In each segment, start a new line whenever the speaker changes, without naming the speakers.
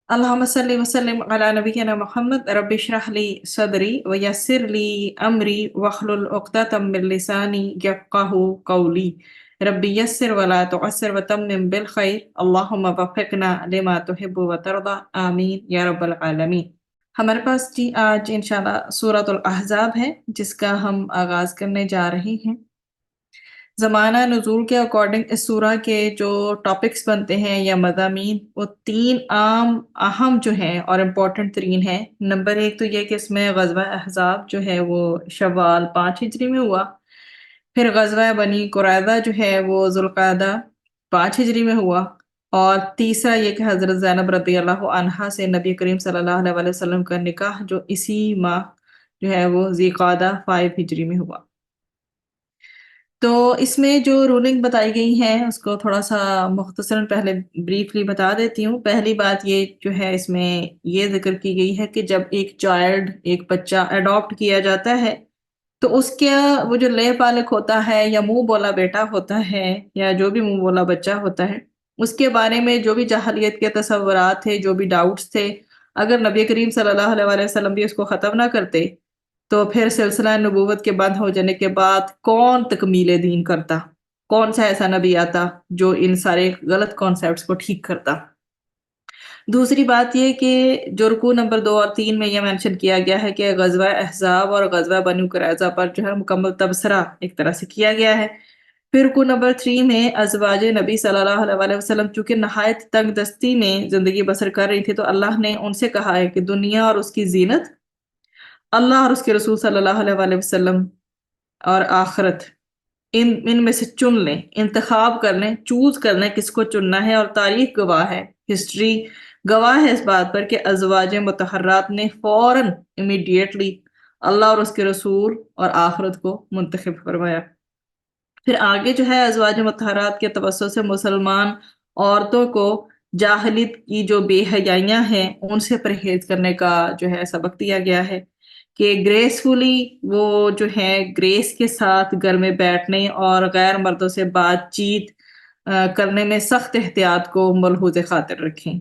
اللهم صل وسلم على نبينا محمد رب اشرح لي صدري ويسر لي امري واحلل عقدة من لساني يفقهوا قولي ربي يسر ولا تعسر وتمم بالخير اللهم وفقنا لما تحب وترضى آمین یا رب العالمین۔ ہمارے پاس جی آج انشاءاللہ سورۃ الاحزاب ہے جس کا ہم آغاز کرنے جا رہے ہیں۔ زمانہ نزول کے اکارڈنگ اس سورہ کے جو ٹاپکس بنتے ہیں یا مضامین وہ تین عام اہم جو ہیں اور امپورٹنٹ ترین ہیں۔ نمبر ایک تو یہ کہ اس میں غزوہ احزاب جو ہے وہ شوال 5 ہجری میں ہوا، پھر غزوہ بنی قریظہ جو ہے وہ ذوالقعدہ 5 ہجری میں ہوا، اور تیسرا یہ کہ حضرت زینب رضی اللہ عنہا سے نبی کریم صلی اللہ علیہ وسلم کا نکاح جو اسی ماہ جو ہے وہ ذی قعدہ 5 ہجری میں ہوا۔ تو اس میں جو رولنگ بتائی گئی ہے اس کو تھوڑا سا مختصراً پہلے بریفلی بتا دیتی ہوں۔ پہلی بات یہ جو ہے اس میں یہ ذکر کی گئی ہے کہ جب ایک بچہ اڈاپٹ کیا جاتا ہے تو اس کا وہ جو لے پالک ہوتا ہے یا منہ بولا بیٹا ہوتا ہے یا جو بھی منہ بولا بچہ ہوتا ہے، اس کے بارے میں جو بھی جاہلیت کے تصورات تھے، جو بھی ڈاؤٹس تھے، اگر نبی کریم صلی اللہ علیہ وسلم بھی اس کو ختم نہ کرتے تو پھر سلسلہ نبوت کے بند ہو جانے کے بعد کون تکمیل دین کرتا، کون سا ایسا نبی آتا جو ان سارے غلط کانسیپٹس کو ٹھیک کرتا۔ دوسری بات یہ کہ جو رکوع نمبر 2 اور 3 میں یہ مینشن کیا گیا ہے کہ غزوہ احزاب اور غزوہ بنو قریظہ پر جو ہے مکمل تبصرہ ایک طرح سے کیا گیا ہے۔ پھر رکوع نمبر 3 میں ازواج نبی صلی اللہ علیہ وسلم چونکہ نہایت تنگ دستی میں زندگی بسر کر رہی تھی تو اللہ نے ان سے کہا ہے کہ دنیا اور اس کی زینت، اللہ اور اس کے رسول صلی اللہ علیہ وسلم اور آخرت، ان میں سے چن لیں، انتخاب کر لیں، چوز کر لیں کس کو چننا ہے۔ اور تاریخ گواہ ہے، ہسٹری گواہ ہے اس بات پر کہ ازواج مطہرات نے فوراً امیڈیٹلی اللہ اور اس کے رسول اور آخرت کو منتخب فرمایا۔ پھر آگے جو ہے ازواج مطہرات کے توسط سے مسلمان عورتوں کو جاہلیت کی جو بے حیائیاں ہیں ان سے پرہیز کرنے کا جو ہے سبق دیا گیا ہے کہ گریسفلی وہ جو ہے گریس کے ساتھ گھر میں بیٹھنے اور غیر مردوں سے بات چیت کرنے میں سخت احتیاط کو ملحوظ خاطر رکھیں۔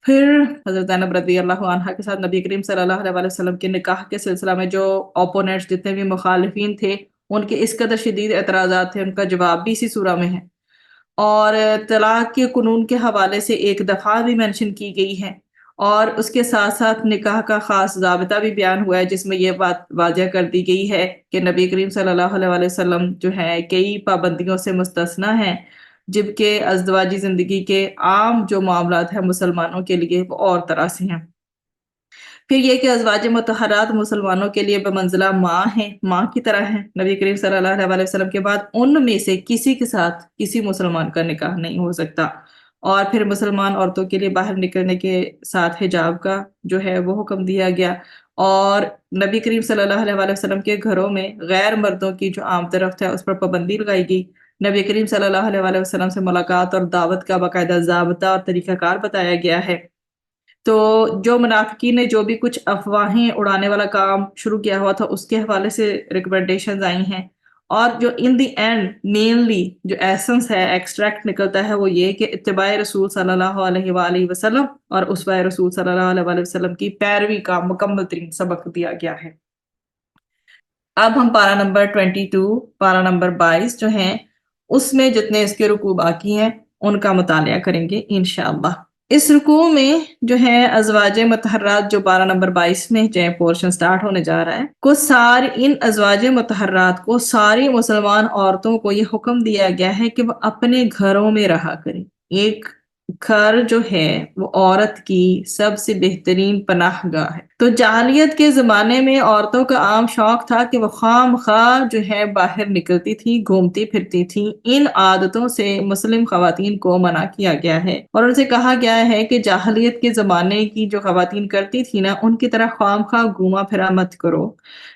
پھر حضرت زینب رضی اللہ عنہا کے ساتھ نبی کریم صلی اللہ علیہ وسلم کے نکاح کے سلسلہ میں جو اپوننٹس جتنے بھی مخالفین تھے ان کے اس قدر شدید اعتراضات تھے، ان کا جواب بھی اسی سورہ میں ہے۔ اور طلاق کے قانون کے حوالے سے ایک دفعہ بھی مینشن کی گئی ہے، اور اس کے ساتھ ساتھ نکاح کا خاص ضابطہ بھی بیان ہوا ہے جس میں یہ بات واضح کر دی گئی ہے کہ نبی کریم صلی اللہ علیہ وسلم جو ہے کئی پابندیوں سے مستثنی ہیں، جبکہ ازدواجی زندگی کے عام جو معاملات ہیں مسلمانوں کے لیے وہ اور طرح سے ہیں۔ پھر یہ کہ ازواج مطہرات مسلمانوں کے لیے بمنزلہ ماں ہیں، ماں کی طرح ہیں۔ نبی کریم صلی اللہ علیہ وسلم کے بعد ان میں سے کسی کے ساتھ کسی مسلمان کا نکاح نہیں ہو سکتا۔ اور پھر مسلمان عورتوں کے لیے باہر نکلنے کے ساتھ حجاب کا جو ہے وہ حکم دیا گیا، اور نبی کریم صلی اللہ علیہ وسلم کے گھروں میں غیر مردوں کی جو عام رفت ہے اس پر پابندی لگائی گئی۔ نبی کریم صلی اللہ علیہ وسلم سے ملاقات اور دعوت کا باقاعدہ ضابطہ اور طریقہ کار بتایا گیا ہے۔ تو جو منافقین نے جو بھی کچھ افواہیں اڑانے والا کام شروع کیا ہوا تھا اس کے حوالے سے ریکمنڈیشنز آئی ہیں، اور جو ان دی اینڈ مینلی جو ایسنس ہے، ایکسٹریکٹ نکلتا ہے، وہ یہ کہ اتباع رسول صلی اللہ علیہ وآلہ وسلم اور اسوہ رسول صلی اللہ علیہ وآلہ وسلم کی پیروی کا مکمل ترین سبق دیا گیا ہے۔ اب ہم پارہ نمبر 22، پارہ نمبر 22 جو ہیں اس میں جتنے اس کے رکوع باقی ہیں ان کا مطالعہ کریں گے انشاءاللہ۔ اس رکوع میں جو ہے ازواج مطہرات جو پارہ نمبر 22 میں جو پورشن سٹارٹ ہونے جا رہا ہے کو ان ازواج مطہرات کو ساری مسلمان عورتوں کو یہ حکم دیا گیا ہے کہ وہ اپنے گھروں میں رہا کریں۔ ایک گھر جو ہے وہ عورت کی سب سے بہترین پناہ گاہ ہے۔ تو جاہلیت کے زمانے میں عورتوں کا عام شوق تھا کہ وہ خام خواہ جو ہے باہر نکلتی تھی، گھومتی پھرتی تھی۔ ان عادتوں سے مسلم خواتین کو منع کیا گیا ہے، اور ان سے کہا گیا ہے کہ جاہلیت کے زمانے کی جو خواتین کرتی تھی نا ان کی طرح خام خواہ گھوما پھرا مت کرو،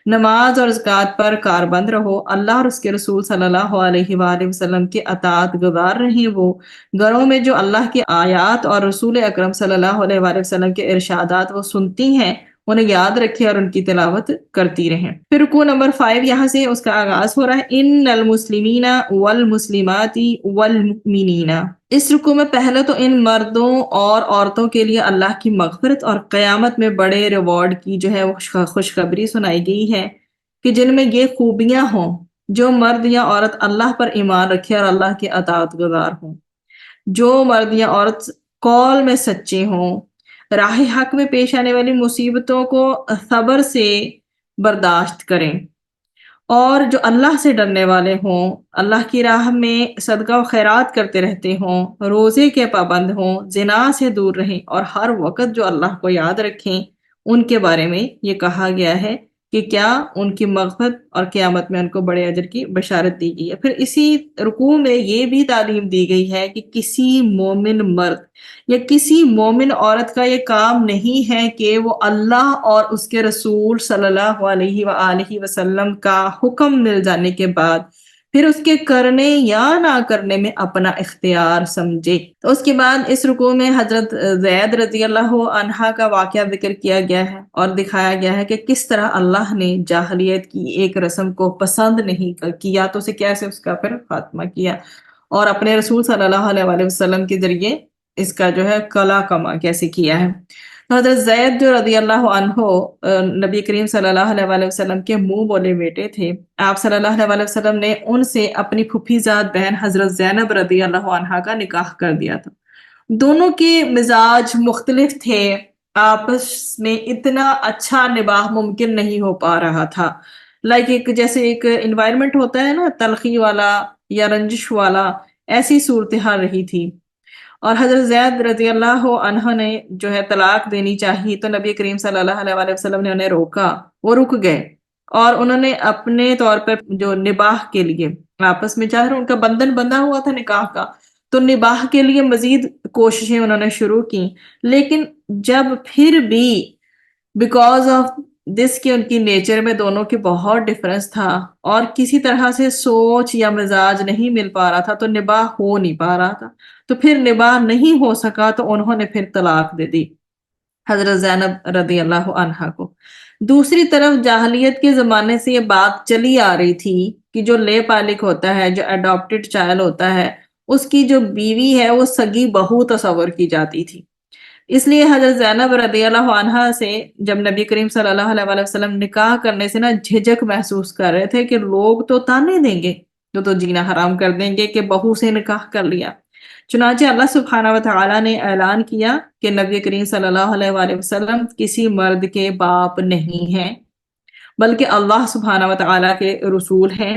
نماز اور زکوٰۃ پر کاربند رہو، اللہ اور اس کے رسول صلی اللہ علیہ وآلہ وسلم کے اطاعت گزار رہیں۔ وہ گھروں میں جو اللہ کی آیات اور رسول اکرم صلی اللہ علیہ وآلہ وسلم کے ارشادات وہ سنتی ہیں انہیں یاد رکھے اور ان کی تلاوت کرتی رہیں۔ پھر رکوع نمبر 5 یہاں سے اس کا آغاز ہو رہا ہے، ان المسلمین والمسلمات والمؤمنین۔ اس رکوع میں پہلے تو ان مردوں اور عورتوں کے لیے اللہ کی مغفرت اور قیامت میں بڑے ریوارڈ کی جو ہے وہ خوشخبری سنائی گئی ہے کہ جن میں یہ خوبیاں ہوں، جو مرد یا عورت اللہ پر ایمان رکھے اور اللہ کے اطاعت گزار ہوں، جو مرد یا عورت قول میں سچے ہوں، راہ حق میں پیش آنے والی مصیبتوں کو صبر سے برداشت کریں، اور جو اللہ سے ڈرنے والے ہوں، اللہ کی راہ میں صدقہ و خیرات کرتے رہتے ہوں، روزے کے پابند ہوں، زنا سے دور رہیں اور ہر وقت جو اللہ کو یاد رکھیں، ان کے بارے میں یہ کہا گیا ہے کہ کیا ان کی مغفرت اور قیامت میں ان کو بڑے اجر کی بشارت دی گئی ہے۔ پھر اسی رکوع میں یہ بھی تعلیم دی گئی ہے کہ کسی مومن مرد یا کسی مومن عورت کا یہ کام نہیں ہے کہ وہ اللہ اور اس کے رسول صلی اللہ علیہ وآلہ وسلم کا حکم مل جانے کے بعد پھر اس کے کرنے یا نہ کرنے میں اپنا اختیار سمجھے۔ تو اس کے بعد اس رکوع میں حضرت زید رضی اللہ عنہا کا واقعہ ذکر کیا گیا ہے اور دکھایا گیا ہے کہ کس طرح اللہ نے جاہلیت کی ایک رسم کو پسند نہیں کیا تو اسے کیسے اس کا پھر خاتمہ کیا، اور اپنے رسول صلی اللہ علیہ وآلہ وسلم کے ذریعے اس کا جو ہے کلا کما کیسے کیا ہے۔ تو حضرت زید جو رضی اللہ عنہ نبی کریم صلی اللہ علیہ وآلہ وسلم کے منہ بولے بیٹے تھے، آپ صلی اللہ علیہ وآلہ وسلم نے ان سے اپنی پھپھی زاد بہن حضرت زینب رضی اللہ عنہا کا نکاح کر دیا تھا۔ دونوں کے مزاج مختلف تھے، آپس میں اتنا اچھا نباہ ممکن نہیں ہو پا رہا تھا، ایک جیسے ایک انوائرمنٹ ہوتا ہے نا تلخی والا یا رنجش والا، ایسی صورتحال رہی تھی۔ اور حضرت زید رضی اللہ عنہ نے جو ہے طلاق دینی چاہی تو نبی کریم صلی اللہ علیہ وآلہ وسلم نے انہیں روکا، وہ رک گئے اور انہوں نے اپنے طور پر جو نباہ کے لیے آپس میں چاہ رہے ان کا بندھن بندھا ہوا تھا نکاح کا، تو نباہ کے لیے مزید کوششیں انہوں نے شروع کی، لیکن جب پھر بھی بیکاز آف دس کہ ان کی نیچر میں دونوں کے بہت ڈفرنس تھا اور کسی طرح سے سوچ یا مزاج نہیں مل پا رہا تھا تو نباہ ہو نہیں پا رہا تھا، تو پھر نباہ نہیں ہو سکا تو انہوں نے پھر طلاق دے دی حضرت زینب رضی اللہ عنہا کو۔ دوسری طرف جاہلیت کے زمانے سے یہ بات چلی آ رہی تھی کہ جو لے پالک ہوتا ہے، جو اڈاپٹڈ چائلڈ ہوتا ہے، اس کی جو بیوی ہے وہ سگی بہو تصور کی جاتی تھی۔ اس لیے حضرت زینب رضی اللہ عنہا سے جب نبی کریم صلی اللہ علیہ وآلہ وسلم نکاح کرنے سے جھجک محسوس کر رہے تھے کہ لوگ تو تانے دیں گے، تو جینا حرام کر دیں گے کہ بہو سے نکاح کر لیا۔ چنانچہ اللہ سبحانہ و تعالیٰ نے اعلان کیا کہ نبی کریم صلی اللہ علیہ وآلہ وسلم کسی مرد کے باپ نہیں ہیں، بلکہ اللہ سبحانہ و تعالیٰ کے رسول ہیں،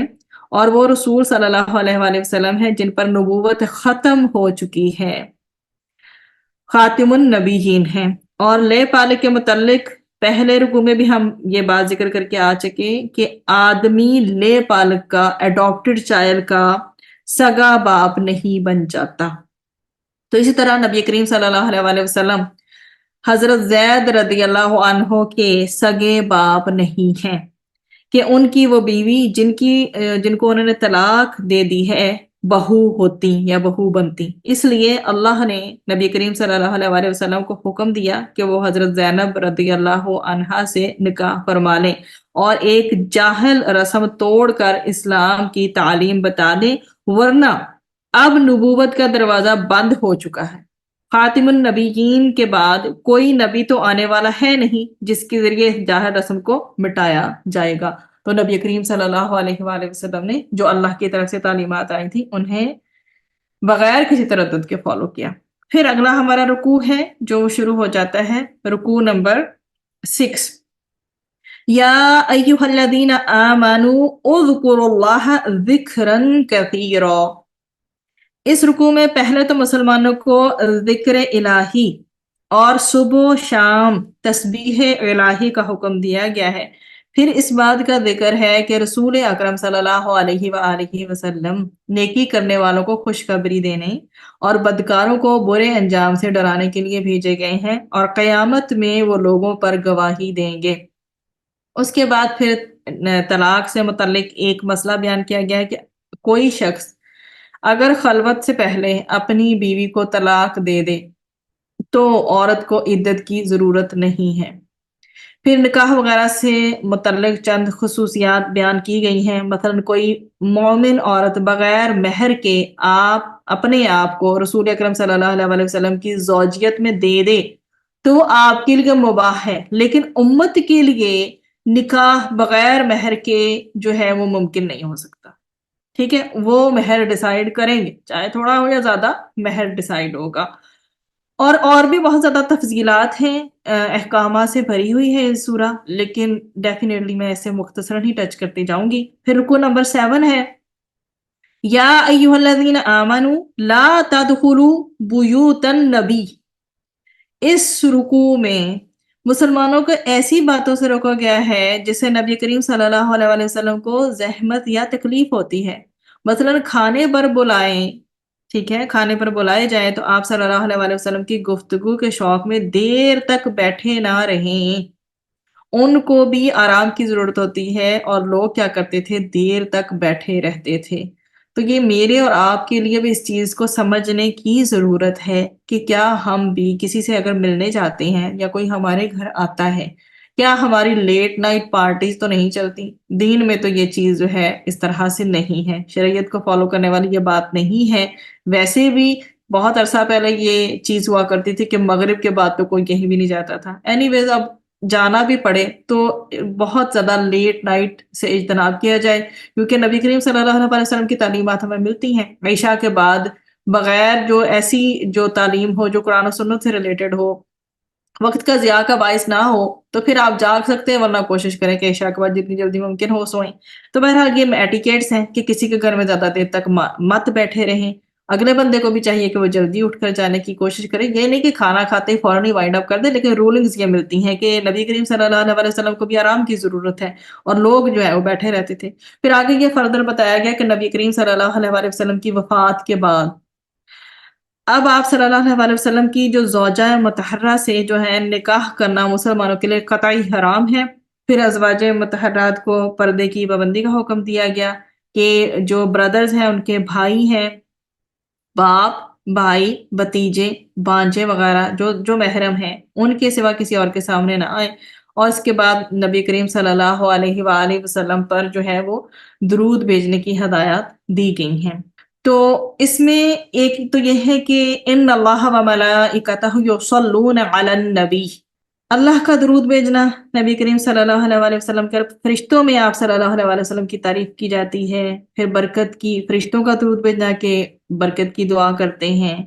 اور وہ رسول صلی اللہ علیہ وآلہ وسلم ہیں جن پر نبوت ختم ہو چکی ہے، خاتم النبیین ہیں۔ اور لے پالک کے متعلق پہلے رکوع میں بھی ہم یہ بات ذکر کر کے آ چکے کہ آدمی لے پالک کا اڈاپٹڈ چائلڈ کا سگا باپ نہیں بن جاتا۔ تو اسی طرح نبی کریم صلی اللہ علیہ وآلہ وسلم حضرت زید رضی اللہ عنہ کے سگے باپ نہیں ہیں کہ ان کی وہ بیوی جن کو انہوں نے طلاق دے دی ہے بہو ہوتی یا بہو بنتی۔ اس لیے اللہ نے نبی کریم صلی اللہ علیہ وآلہ وسلم کو حکم دیا کہ وہ حضرت زینب رضی اللہ عنہا سے نکاح فرما لیں اور ایک جاہل رسم توڑ کر اسلام کی تعلیم بتا دیں، ورنہ اب نبوت کا دروازہ بند ہو چکا ہے۔ خاتم النبیین کے بعد کوئی نبی تو آنے والا ہے نہیں جس کے ذریعے جاہل رسم کو مٹایا جائے گا۔ تو نبی کریم صلی اللہ علیہ وآلہ وسلم نے جو اللہ کی طرف سے تعلیمات آئی تھی انہیں بغیر کسی تردد کے فالو کیا۔ پھر اگلا ہمارا رکوع ہے جو شروع ہو جاتا ہے رکوع نمبر 6، یا ایھا الذین آمنوا اذکروا اللہ ذکرا کثیرا۔ اس رکوع میں پہلے تو مسلمانوں کو ذکر الہی اور صبح و شام تسبیح الہی کا حکم دیا گیا ہے۔ پھر اس بات کا ذکر ہے کہ رسول اکرم صلی اللہ علیہ وآلہ وسلم نیکی کرنے والوں کو خوشخبری دینے اور بدکاروں کو برے انجام سے ڈرانے کے لیے بھیجے گئے ہیں، اور قیامت میں وہ لوگوں پر گواہی دیں گے۔ اس کے بعد پھر طلاق سے متعلق ایک مسئلہ بیان کیا گیا ہے کہ کوئی شخص اگر خلوت سے پہلے اپنی بیوی کو طلاق دے دے تو عورت کو عدت کی ضرورت نہیں ہے، پھر نکاح وغیرہ سے متعلق چند خصوصیات بیان کی گئی ہیں، مثلا کوئی مومن عورت بغیر مہر کے اپنے آپ کو رسول اکرم صلی اللہ علیہ وسلم کی زوجیت میں دے دے تو آپ کے لیے مباح ہے، لیکن امت کے لیے نکاح بغیر مہر کے جو ہے وہ ممکن نہیں ہو سکتا. ٹھیک ہے، وہ مہر ڈیسائیڈ کریں گے، چاہے تھوڑا ہو یا زیادہ، مہر ڈیسائیڈ ہوگا. اور بھی بہت زیادہ تفصیلات ہیں، احکامات سے بھری ہوئی ہے یہ سورہ، لیکن ڈیفینیٹلی میں اسے مختصراً ہی ٹچ کرتی جاؤں گی. پھر رکو نمبر 7 ہے، یا ایھا الذین آمنوا لا تدخلوا بیوت النبی. اس رکوع میں مسلمانوں کو ایسی باتوں سے روکا گیا ہے جسے نبی کریم صلی اللہ علیہ وسلم کو زحمت یا تکلیف ہوتی ہے. مثلا کھانے پر بلائیں، ٹھیک ہے، کھانے پر بلائے جائیں تو آپ صلی اللہ علیہ وسلم کی گفتگو کے شوق میں دیر تک بیٹھے نہ رہیں. ان کو بھی آرام کی ضرورت ہوتی ہے اور لوگ کیا کرتے تھے، دیر تک بیٹھے رہتے تھے. تو یہ میرے اور آپ کے لیے بھی اس چیز کو سمجھنے کی ضرورت ہے کہ کیا ہم بھی کسی سے اگر ملنے جاتے ہیں یا کوئی ہمارے گھر آتا ہے، کیا ہماری لیٹ نائٹ پارٹیز تو نہیں چلتی؟ دین میں تو یہ چیز جو ہے اس طرح سے نہیں ہے، شریعت کو فالو کرنے والی یہ بات نہیں ہے. ویسے بھی بہت عرصہ پہلے یہ چیز ہوا کرتی تھی کہ مغرب کے بعد تو کوئی کہیں بھی نہیں جاتا تھا. اینی ویز اب جانا بھی پڑے تو بہت زیادہ لیٹ نائٹ سے اجتناب کیا جائے، کیونکہ نبی کریم صلی اللہ علیہ وسلم کی تعلیمات ہمیں ملتی ہیں عشاء کے بعد بغیر جو ایسی جو تعلیم ہو جو قرآن و سنت سے ریلیٹڈ ہو، وقت کا ضیاع کا باعث نہ ہو، تو پھر آپ جاگ سکتے ہیں، ورنہ کوشش کریں کہ عشاء کے بعد جتنی جلدی ممکن ہو سوئیں. تو بہرحال یہ ایٹیکیٹس ہیں کہ کسی کے گھر میں زیادہ دیر تک مت بیٹھے رہیں. اگلے بندے کو بھی چاہیے کہ وہ جلدی اٹھ کر جانے کی کوشش کرے. یہ نہیں کہ کھانا کھاتے ہی فوراً ہی وائنڈ اپ کر دے، لیکن رولنگز یہ ملتی ہیں کہ نبی کریم صلی اللہ علیہ وسلم کو بھی آرام کی ضرورت ہے اور لوگ جو ہے وہ بیٹھے رہتے تھے. پھر آگے یہ فردر بتایا گیا کہ نبی کریم صلی اللہ علیہ وسلم کی وفات کے بعد اب آپ صلی اللہ علیہ وسلم کی جو زوجہ مطہرہ سے جو ہے نکاح کرنا مسلمانوں کے لیے قطعی حرام ہے. پھر ازواج مطہرات کو پردے کی پابندی کا حکم دیا گیا کہ جو برادرز ہیں، ان کے بھائی ہیں، باپ، بھائی، بھتیجے، بانجے وغیرہ جو محرم ہیں، ان کے سوا کسی اور کے سامنے نہ آئیں. اور اس کے بعد نبی کریم صلی اللہ علیہ وآلہ وسلم پر جو ہے وہ درود بھیجنے کی ہدایات دی گئی ہیں. تو اس میں ایک تو یہ ہے کہ ان اللہ و ملائکتہ یصلون علی النبی، اللہ کا درود بھیجنا نبی کریم صلی اللہ علیہ وسلم کے فرشتوں میں آپ صلی اللہ علیہ وسلم کی تعریف کی جاتی ہے. پھر برکت کی، فرشتوں کا درود بھیجنا کہ برکت کی دعا کرتے ہیں.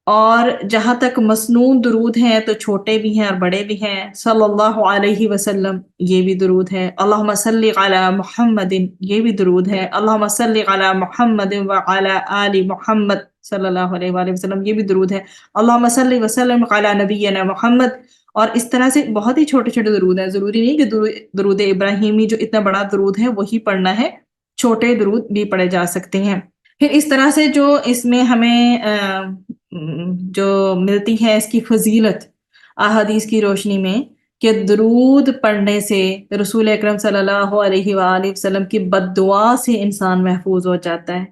اور جہاں تک مسنون درود ہیں تو چھوٹے بھی ہیں اور بڑے بھی ہیں. صلی اللہ علیہ وسلم یہ بھی درود ہے. اللہم صلی علی محمد یہ بھی درود ہے. اللہم صلی علی محمد وعلی آل محمد صلی اللہ علیہ وآلہ وسلم یہ بھی درود ہے. اللہم صلی وسلم علی نبینا محمد. اور اس طرح سے بہت ہی چھوٹے چھوٹے درود ہیں. ضروری نہیں کہ درود ابراہیمی جو اتنا بڑا درود ہے وہی پڑھنا ہے، چھوٹے درود بھی پڑھے جا سکتے ہیں. پھر اس طرح سے جو اس میں ہمیں جو ملتی ہے اس کی فضیلت احادیث کی روشنی میں، کہ درود پڑھنے سے رسول اکرم صلی اللہ علیہ وآلہ وسلم کی بد دعا سے انسان محفوظ ہو جاتا ہے.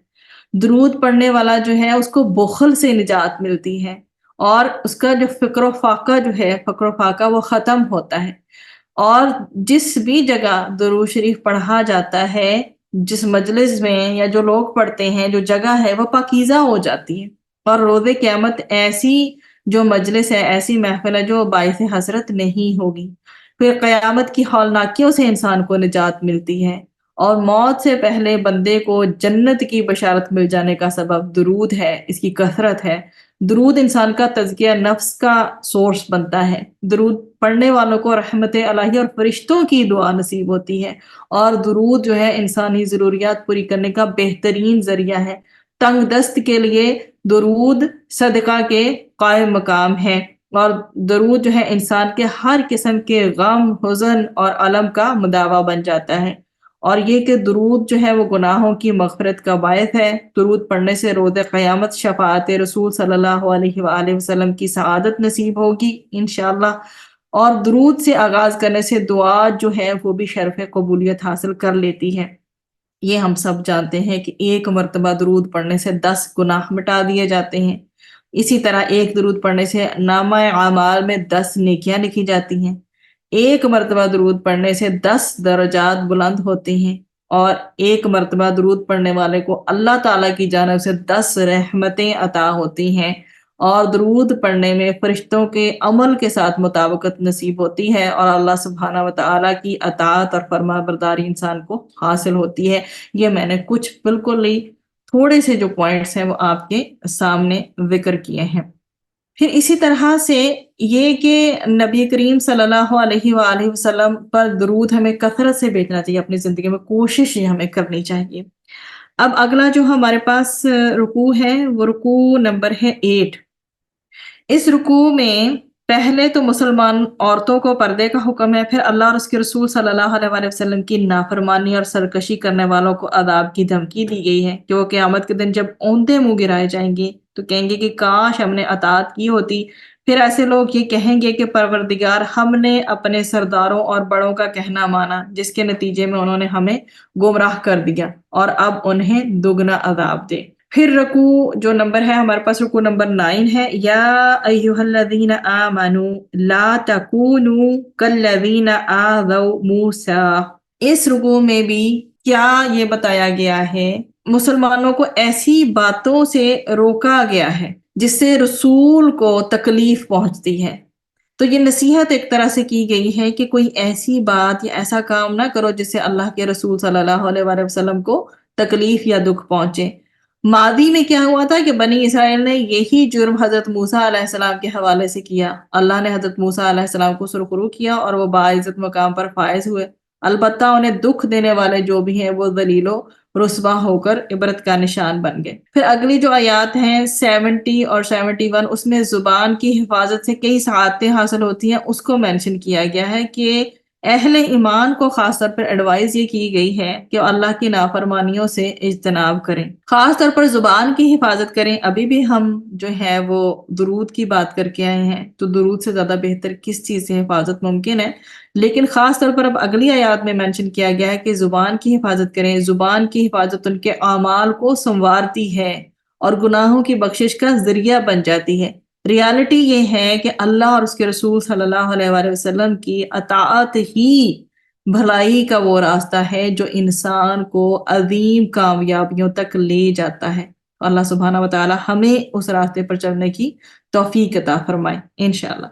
درود پڑھنے والا جو ہے اس کو بخل سے نجات ملتی ہے، اور اس کا جو فقر و فاقہ جو ہے، فقر و فاقہ وہ ختم ہوتا ہے. اور جس بھی جگہ درود شریف پڑھا جاتا ہے، جس مجلس میں یا جو لوگ پڑھتے ہیں، جو جگہ ہے وہ پاکیزہ ہو جاتی ہے. اور روز قیامت ایسی جو مجلس ہے، ایسی محفل ہے جو باعث حسرت نہیں ہوگی. پھر قیامت کی ہولناکیوں سے انسان کو نجات ملتی ہے، اور موت سے پہلے بندے کو جنت کی بشارت مل جانے کا سبب درود ہے، اس کی کثرت ہے. درود انسان کا تزکیہ نفس کا سورس بنتا ہے. درود پڑھنے والوں کو رحمت الہی اور فرشتوں کی دعا نصیب ہوتی ہے. اور درود جو ہے انسانی ضروریات پوری کرنے کا بہترین ذریعہ ہے. تنگ دست کے لیے درود صدقہ کے قائم مقام ہے، اور درود جو ہے انسان کے ہر قسم کے غم، حزن اور الم کا مداوا بن جاتا ہے. اور یہ کہ درود جو ہے وہ گناہوں کی مغفرت کا باعث ہے. درود پڑھنے سے روز قیامت شفاعت رسول صلی اللہ علیہ وآلہ وسلم کی سعادت نصیب ہوگی انشاءاللہ. اور درود سے آغاز کرنے سے دعا جو ہے وہ بھی شرف قبولیت حاصل کر لیتی ہے. یہ ہم سب جانتے ہیں کہ ایک مرتبہ درود پڑھنے سے 10 گناہ مٹا دیے جاتے ہیں. اسی طرح ایک درود پڑھنے سے نامہ اعمال میں 10 نیکیاں لکھی جاتی ہیں. ایک مرتبہ درود پڑھنے سے 10 درجات بلند ہوتے ہیں، اور ایک مرتبہ درود پڑھنے والے کو اللہ تعالیٰ کی جانب سے 10 رحمتیں عطا ہوتی ہیں، اور درود پڑھنے میں فرشتوں کے عمل کے ساتھ مطابقت نصیب ہوتی ہے، اور اللہ سبحانہ و تعالیٰ کی اطاعت اور فرما برداری انسان کو حاصل ہوتی ہے۔ یہ میں نے کچھ بالکل ہی تھوڑے سے جو پوائنٹس ہیں وہ آپ کے سامنے ذکر کیے ہیں۔ پھر اسی طرح سے یہ کہ نبی کریم صلی اللہ علیہ وآلہ وسلم پر درود ہمیں کثرت سے بھیجنا چاہیے، اپنی زندگی میں کوشش یہ ہمیں کرنی چاہیے۔ اب اگلا جو ہمارے پاس رکوع ہے وہ رکوع نمبر ہے 8۔ اس رکوع میں پہلے تو مسلمان عورتوں کو پردے کا حکم ہے، پھر اللہ اور اس کے رسول صلی اللہ علیہ وآلہ وسلم کی نافرمانی اور سرکشی کرنے والوں کو عذاب کی دھمکی دی گئی ہے کہ وہ قیامت کے دن جب اوندے منہ گرائے جائیں گے تو کہیں گے کہ کاش ہم نے اطاعت کی ہوتی۔ پھر ایسے لوگ یہ کہیں گے کہ پروردگار ہم نے اپنے سرداروں اور بڑوں کا کہنا مانا، جس کے نتیجے میں انہوں نے ہمیں گمراہ کر دیا، اور اب انہیں دگنا عذاب دے۔ پھر رکوع جو نمبر ہے ہمارے پاس رکوع نمبر 9 ہے، یا ایھا الذین آمنوا لا تکونوا کالذین آذوا موسی۔ اس رکوع میں بھی کیا یہ بتایا گیا ہے، مسلمانوں کو ایسی باتوں سے روکا گیا ہے جس سے رسول کو تکلیف پہنچتی ہے۔ تو یہ نصیحت ایک طرح سے کی گئی ہے کہ کوئی ایسی بات یا ایسا کام نہ کرو جس سے اللہ کے رسول صلی اللہ علیہ وآلہ وسلم کو تکلیف یا دکھ پہنچے۔ ماضی میں کیا ہوا تھا کہ بنی اسرائیل نے یہی جرم حضرت موسیٰ علیہ السلام کے حوالے سے کیا۔ اللہ نے حضرت موسیٰ علیہ السلام کو سرخرو کیا اور وہ باعزت مقام پر فائز ہوئے، البتہ انہیں دکھ دینے والے جو بھی ہیں وہ ذلیل و رسوا ہو کر عبرت کا نشان بن گئے۔ پھر اگلی جو آیات ہیں 70 اور 71، اس میں زبان کی حفاظت سے کئی سعادتیں حاصل ہوتی ہیں، اس کو مینشن کیا گیا ہے کہ اہل ایمان کو خاص طور پر ایڈوائز یہ کی گئی ہے کہ اللہ کی نافرمانیوں سے اجتناب کریں، خاص طور پر زبان کی حفاظت کریں۔ ابھی بھی ہم جو ہے وہ درود کی بات کر کے آئے ہیں، تو درود سے زیادہ بہتر کس چیز سے حفاظت ممکن ہے؟ لیکن خاص طور پر اب اگلی آیات میں مینشن کیا گیا ہے کہ زبان کی حفاظت کریں۔ زبان کی حفاظت ان کے اعمال کو سنوارتی ہے اور گناہوں کی بخشش کا ذریعہ بن جاتی ہے۔ ریالٹی یہ ہے کہ اللہ اور اس کے رسول صلی اللہ علیہ وآلہ وسلم کی اطاعت ہی بھلائی کا وہ راستہ ہے جو انسان کو عظیم کامیابیوں تک لے جاتا ہے۔ اللہ سبحانہ و تعالی ہمیں اس راستے پر چلنے کی توفیق عطا فرمائے انشاءاللہ۔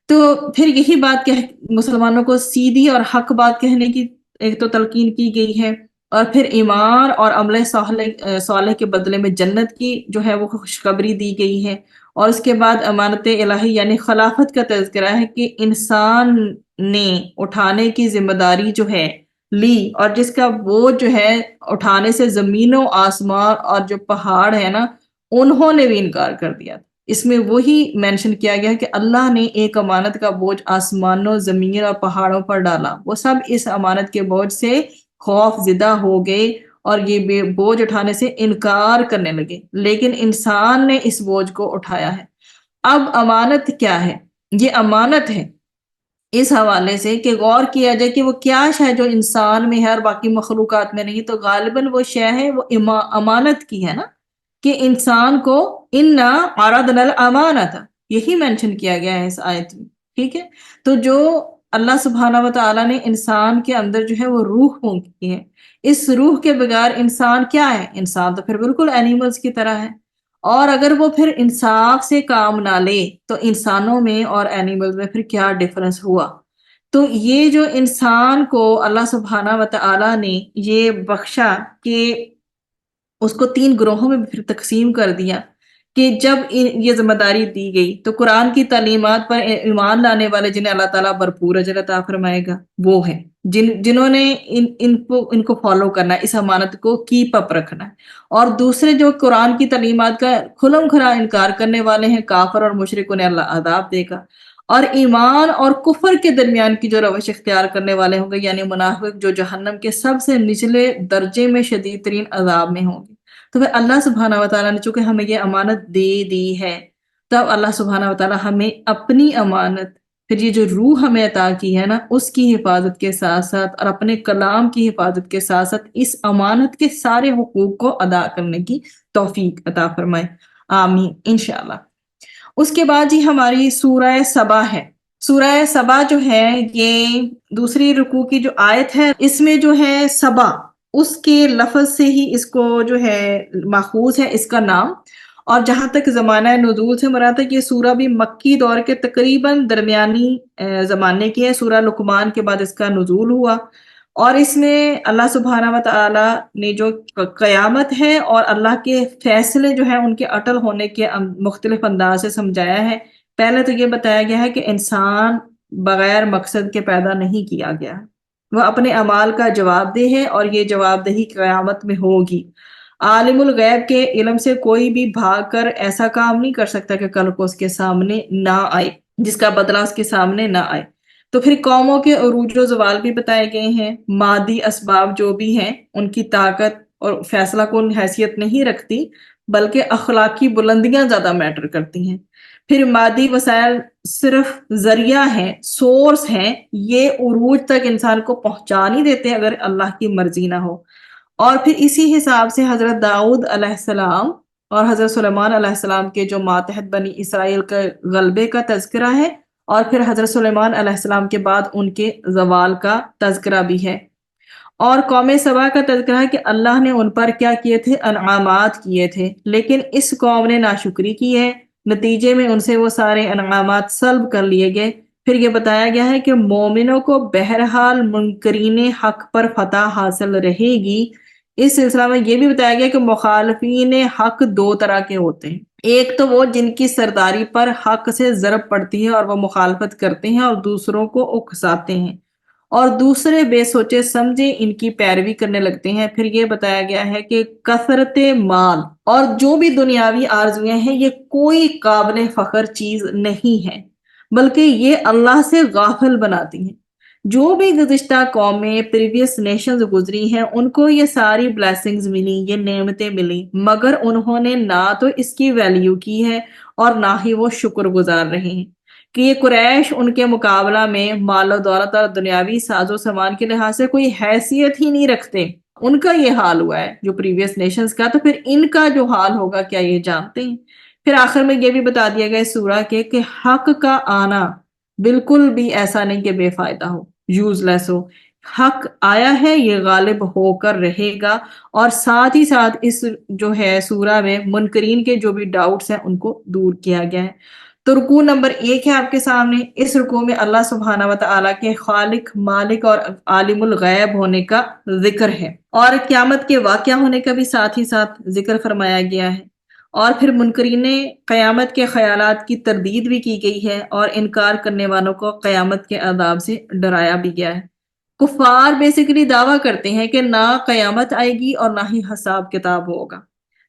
تو پھر یہی بات کہ مسلمانوں کو سیدھی اور حق بات کہنے کی ایک تو تلقین کی گئی ہے، اور پھر ایمان اور عمل صالح کے بدلے میں جنت کی جو ہے وہ خوشخبری دی گئی ہے، اور اس کے بعد امانت الہی یعنی خلافت کا تذکرہ ہے کہ انسان نے اٹھانے کی ذمہ داری جو ہے لی، اور جس کا بوجھ جو ہے اٹھانے سے زمین و آسمان اور جو پہاڑ ہے نا انہوں نے بھی انکار کر دیا۔ اس میں وہی مینشن کیا گیا کہ اللہ نے ایک امانت کا بوجھ آسمانوں، زمین اور پہاڑوں پر ڈالا، وہ سب اس امانت کے بوجھ سے خوف زدہ ہو گئے اور یہ بوجھ اٹھانے سے انکار کرنے لگے، لیکن انسان نے اس بوجھ کو اٹھایا ہے۔ اب امانت کیا ہے؟ یہ امانت ہے اس حوالے سے کہ غور کیا جائے کہ وہ کیا شے جو انسان میں ہے اور باقی مخلوقات میں نہیں، تو غالباً وہ شے ہے وہ امانت کی ہے نا، کہ انسان کو انا عرضنا الامانت، یہی مینشن کیا گیا ہے اس آیت میں، ٹھیک ہے؟ تو جو اللہ سبحانہ و تعالیٰ نے انسان کے اندر جو ہے وہ روح پھونکی ہے، اس روح کے بغیر انسان کیا ہے؟ انسان تو پھر بالکل اینیملز کی طرح ہے، اور اگر وہ پھر انصاف سے کام نہ لے تو انسانوں میں اور اینیملز میں پھر کیا ڈفرنس ہوا؟ تو یہ جو انسان کو اللہ سبحانہ و تعالیٰ نے یہ بخشا کہ اس کو 3 گروہوں میں پھر تقسیم کر دیا، کہ جب یہ ذمہ داری دی گئی تو قرآن کی تعلیمات پر ایمان لانے والے جنہیں اللہ تعالیٰ بھرپور اجر عطا فرمائے گا وہ ہے جنہوں نے ان کو فالو کرنا ہے، اس امانت کو کیپ اپ رکھنا ہے، اور دوسرے جو قرآن کی تعلیمات کا کھلم کھلا انکار کرنے والے ہیں، کافر اور مشرک، انہیں اللہ عذاب دے گا، اور ایمان اور کفر کے درمیان کی جو روش اختیار کرنے والے ہوں گے یعنی منافق، جو جہنم کے سب سے نچلے درجے میں شدید ترین عذاب میں ہوں گے۔ تو پھر اللہ سبحانہ و تعالیٰ نے چونکہ ہمیں یہ امانت دے دی ہے، تب اللہ سبحانہ و تعالیٰ ہمیں اپنی امانت، پھر یہ جو روح ہمیں عطا کی ہے نا اس کی حفاظت کے ساتھ ساتھ اور اپنے کلام کی حفاظت کے ساتھ ساتھ اس امانت کے سارے حقوق کو ادا کرنے کی توفیق عطا فرمائے، آمین انشاءاللہ۔ اس کے بعد ہی ہماری سورہ سبا ہے۔ سورہ سبا جو ہے یہ دوسری رکوع کی جو آیت ہے، اس میں جو ہے سبا اس کے لفظ سے ہی اس کو جو ہے ماخوذ ہے اس کا نام۔ اور جہاں تک زمانہ نزول سے مراد ہے، یہ سورہ بھی مکی دور کے تقریباً درمیانی زمانے کی ہے۔ سورہ لقمان کے بعد اس کا نزول ہوا، اور اس میں اللہ سبحانہ و تعالی نے جو قیامت ہے اور اللہ کے فیصلے جو ہیں ان کے اٹل ہونے کے مختلف انداز سے سمجھایا ہے۔ پہلے تو یہ بتایا گیا ہے کہ انسان بغیر مقصد کے پیدا نہیں کیا گیا، وہ اپنے اعمال کا جواب دہ ہے، اور یہ جواب دہی قیامت میں ہوگی۔ عالم الغیب کے علم سے کوئی بھی بھاگ کر ایسا کام نہیں کر سکتا کہ کل کو اس کے سامنے نہ آئے، جس کا بدلہ اس کے سامنے نہ آئے۔ تو پھر قوموں کے عروج و زوال بھی بتائے گئے ہیں۔ مادی اسباب جو بھی ہیں ان کی طاقت اور فیصلہ کن حیثیت نہیں رکھتی، بلکہ اخلاقی بلندیاں زیادہ میٹر کرتی ہیں۔ پھر مادی وسائل صرف ذریعہ ہیں، سورس ہیں، یہ عروج تک انسان کو پہنچا نہیں دیتے اگر اللہ کی مرضی نہ ہو۔ اور پھر اسی حساب سے حضرت داؤد علیہ السلام اور حضرت سلیمان علیہ السلام کے جو ماتحت بنی اسرائیل کا غلبے کا تذکرہ ہے، اور پھر حضرت سلیمان علیہ السلام کے بعد ان کے زوال کا تذکرہ بھی ہے۔ اور قوم سبا کا تذکرہ ہے کہ اللہ نے ان پر کیا کیے تھے، انعامات کیے تھے، لیکن اس قوم نے ناشکری کی ہے، نتیجے میں ان سے وہ سارے انعامات سلب کر لیے گئے۔ پھر یہ بتایا گیا ہے کہ مومنوں کو بہرحال منکرین حق پر فتح حاصل رہے گی۔ اس سلسلہ میں یہ بھی بتایا گیا کہ مخالفین حق دو طرح کے ہوتے ہیں، ایک تو وہ جن کی سرداری پر حق سے ضرب پڑتی ہے اور وہ مخالفت کرتے ہیں اور دوسروں کو اکساتے ہیں، اور دوسرے بے سوچے سمجھے ان کی پیروی کرنے لگتے ہیں۔ پھر یہ بتایا گیا ہے کہ کثرت مال اور جو بھی دنیاوی آرزویں ہیں یہ کوئی قابل فخر چیز نہیں ہے، بلکہ یہ اللہ سے غافل بناتی ہیں۔ جو بھی گزشتہ قومیں پریویس نیشنز گزری ہیں ان کو یہ ساری بلیسنگز ملی، یہ نعمتیں ملی، مگر انہوں نے نہ تو اس کی ویلیو کی ہے اور نہ ہی وہ شکر گزار رہے ہیں، کہ یہ قریش ان کے مقابلہ میں مال و دولت اور دنیاوی ساز و سامان کے لحاظ سے کوئی حیثیت ہی نہیں رکھتے۔ ان کا یہ حال ہوا ہے جو پریویس نیشنز کا، تو پھر ان کا جو حال ہوگا کیا یہ جانتے ہیں؟ پھر آخر میں یہ بھی بتا دیا گیا اس سورہ کے کہ حق کا آنا بالکل بھی ایسا نہیں کہ بے فائدہ ہو، یوز لیس ہو۔ حق آیا ہے، یہ غالب ہو کر رہے گا، اور ساتھ ہی ساتھ اس جو ہے سورہ میں منکرین کے جو بھی ڈاؤٹس ہیں ان کو دور کیا گیا ہے۔ تو رکوع نمبر 1 ہے آپ کے سامنے۔ اس رکوع میں اللہ سبحانہ و تعالیٰ کے خالق، مالک اور عالم الغیب ہونے کا ذکر ہے، اور قیامت کے واقعہ ہونے کا بھی ساتھ ہی ساتھ ذکر فرمایا گیا ہے، اور پھر منکرین قیامت کے خیالات کی تردید بھی کی گئی ہے، اور انکار کرنے والوں کو قیامت کے عذاب سے ڈرایا بھی گیا ہے۔ کفار بیسیکلی دعویٰ کرتے ہیں کہ نہ قیامت آئے گی اور نہ ہی حساب کتاب ہوگا۔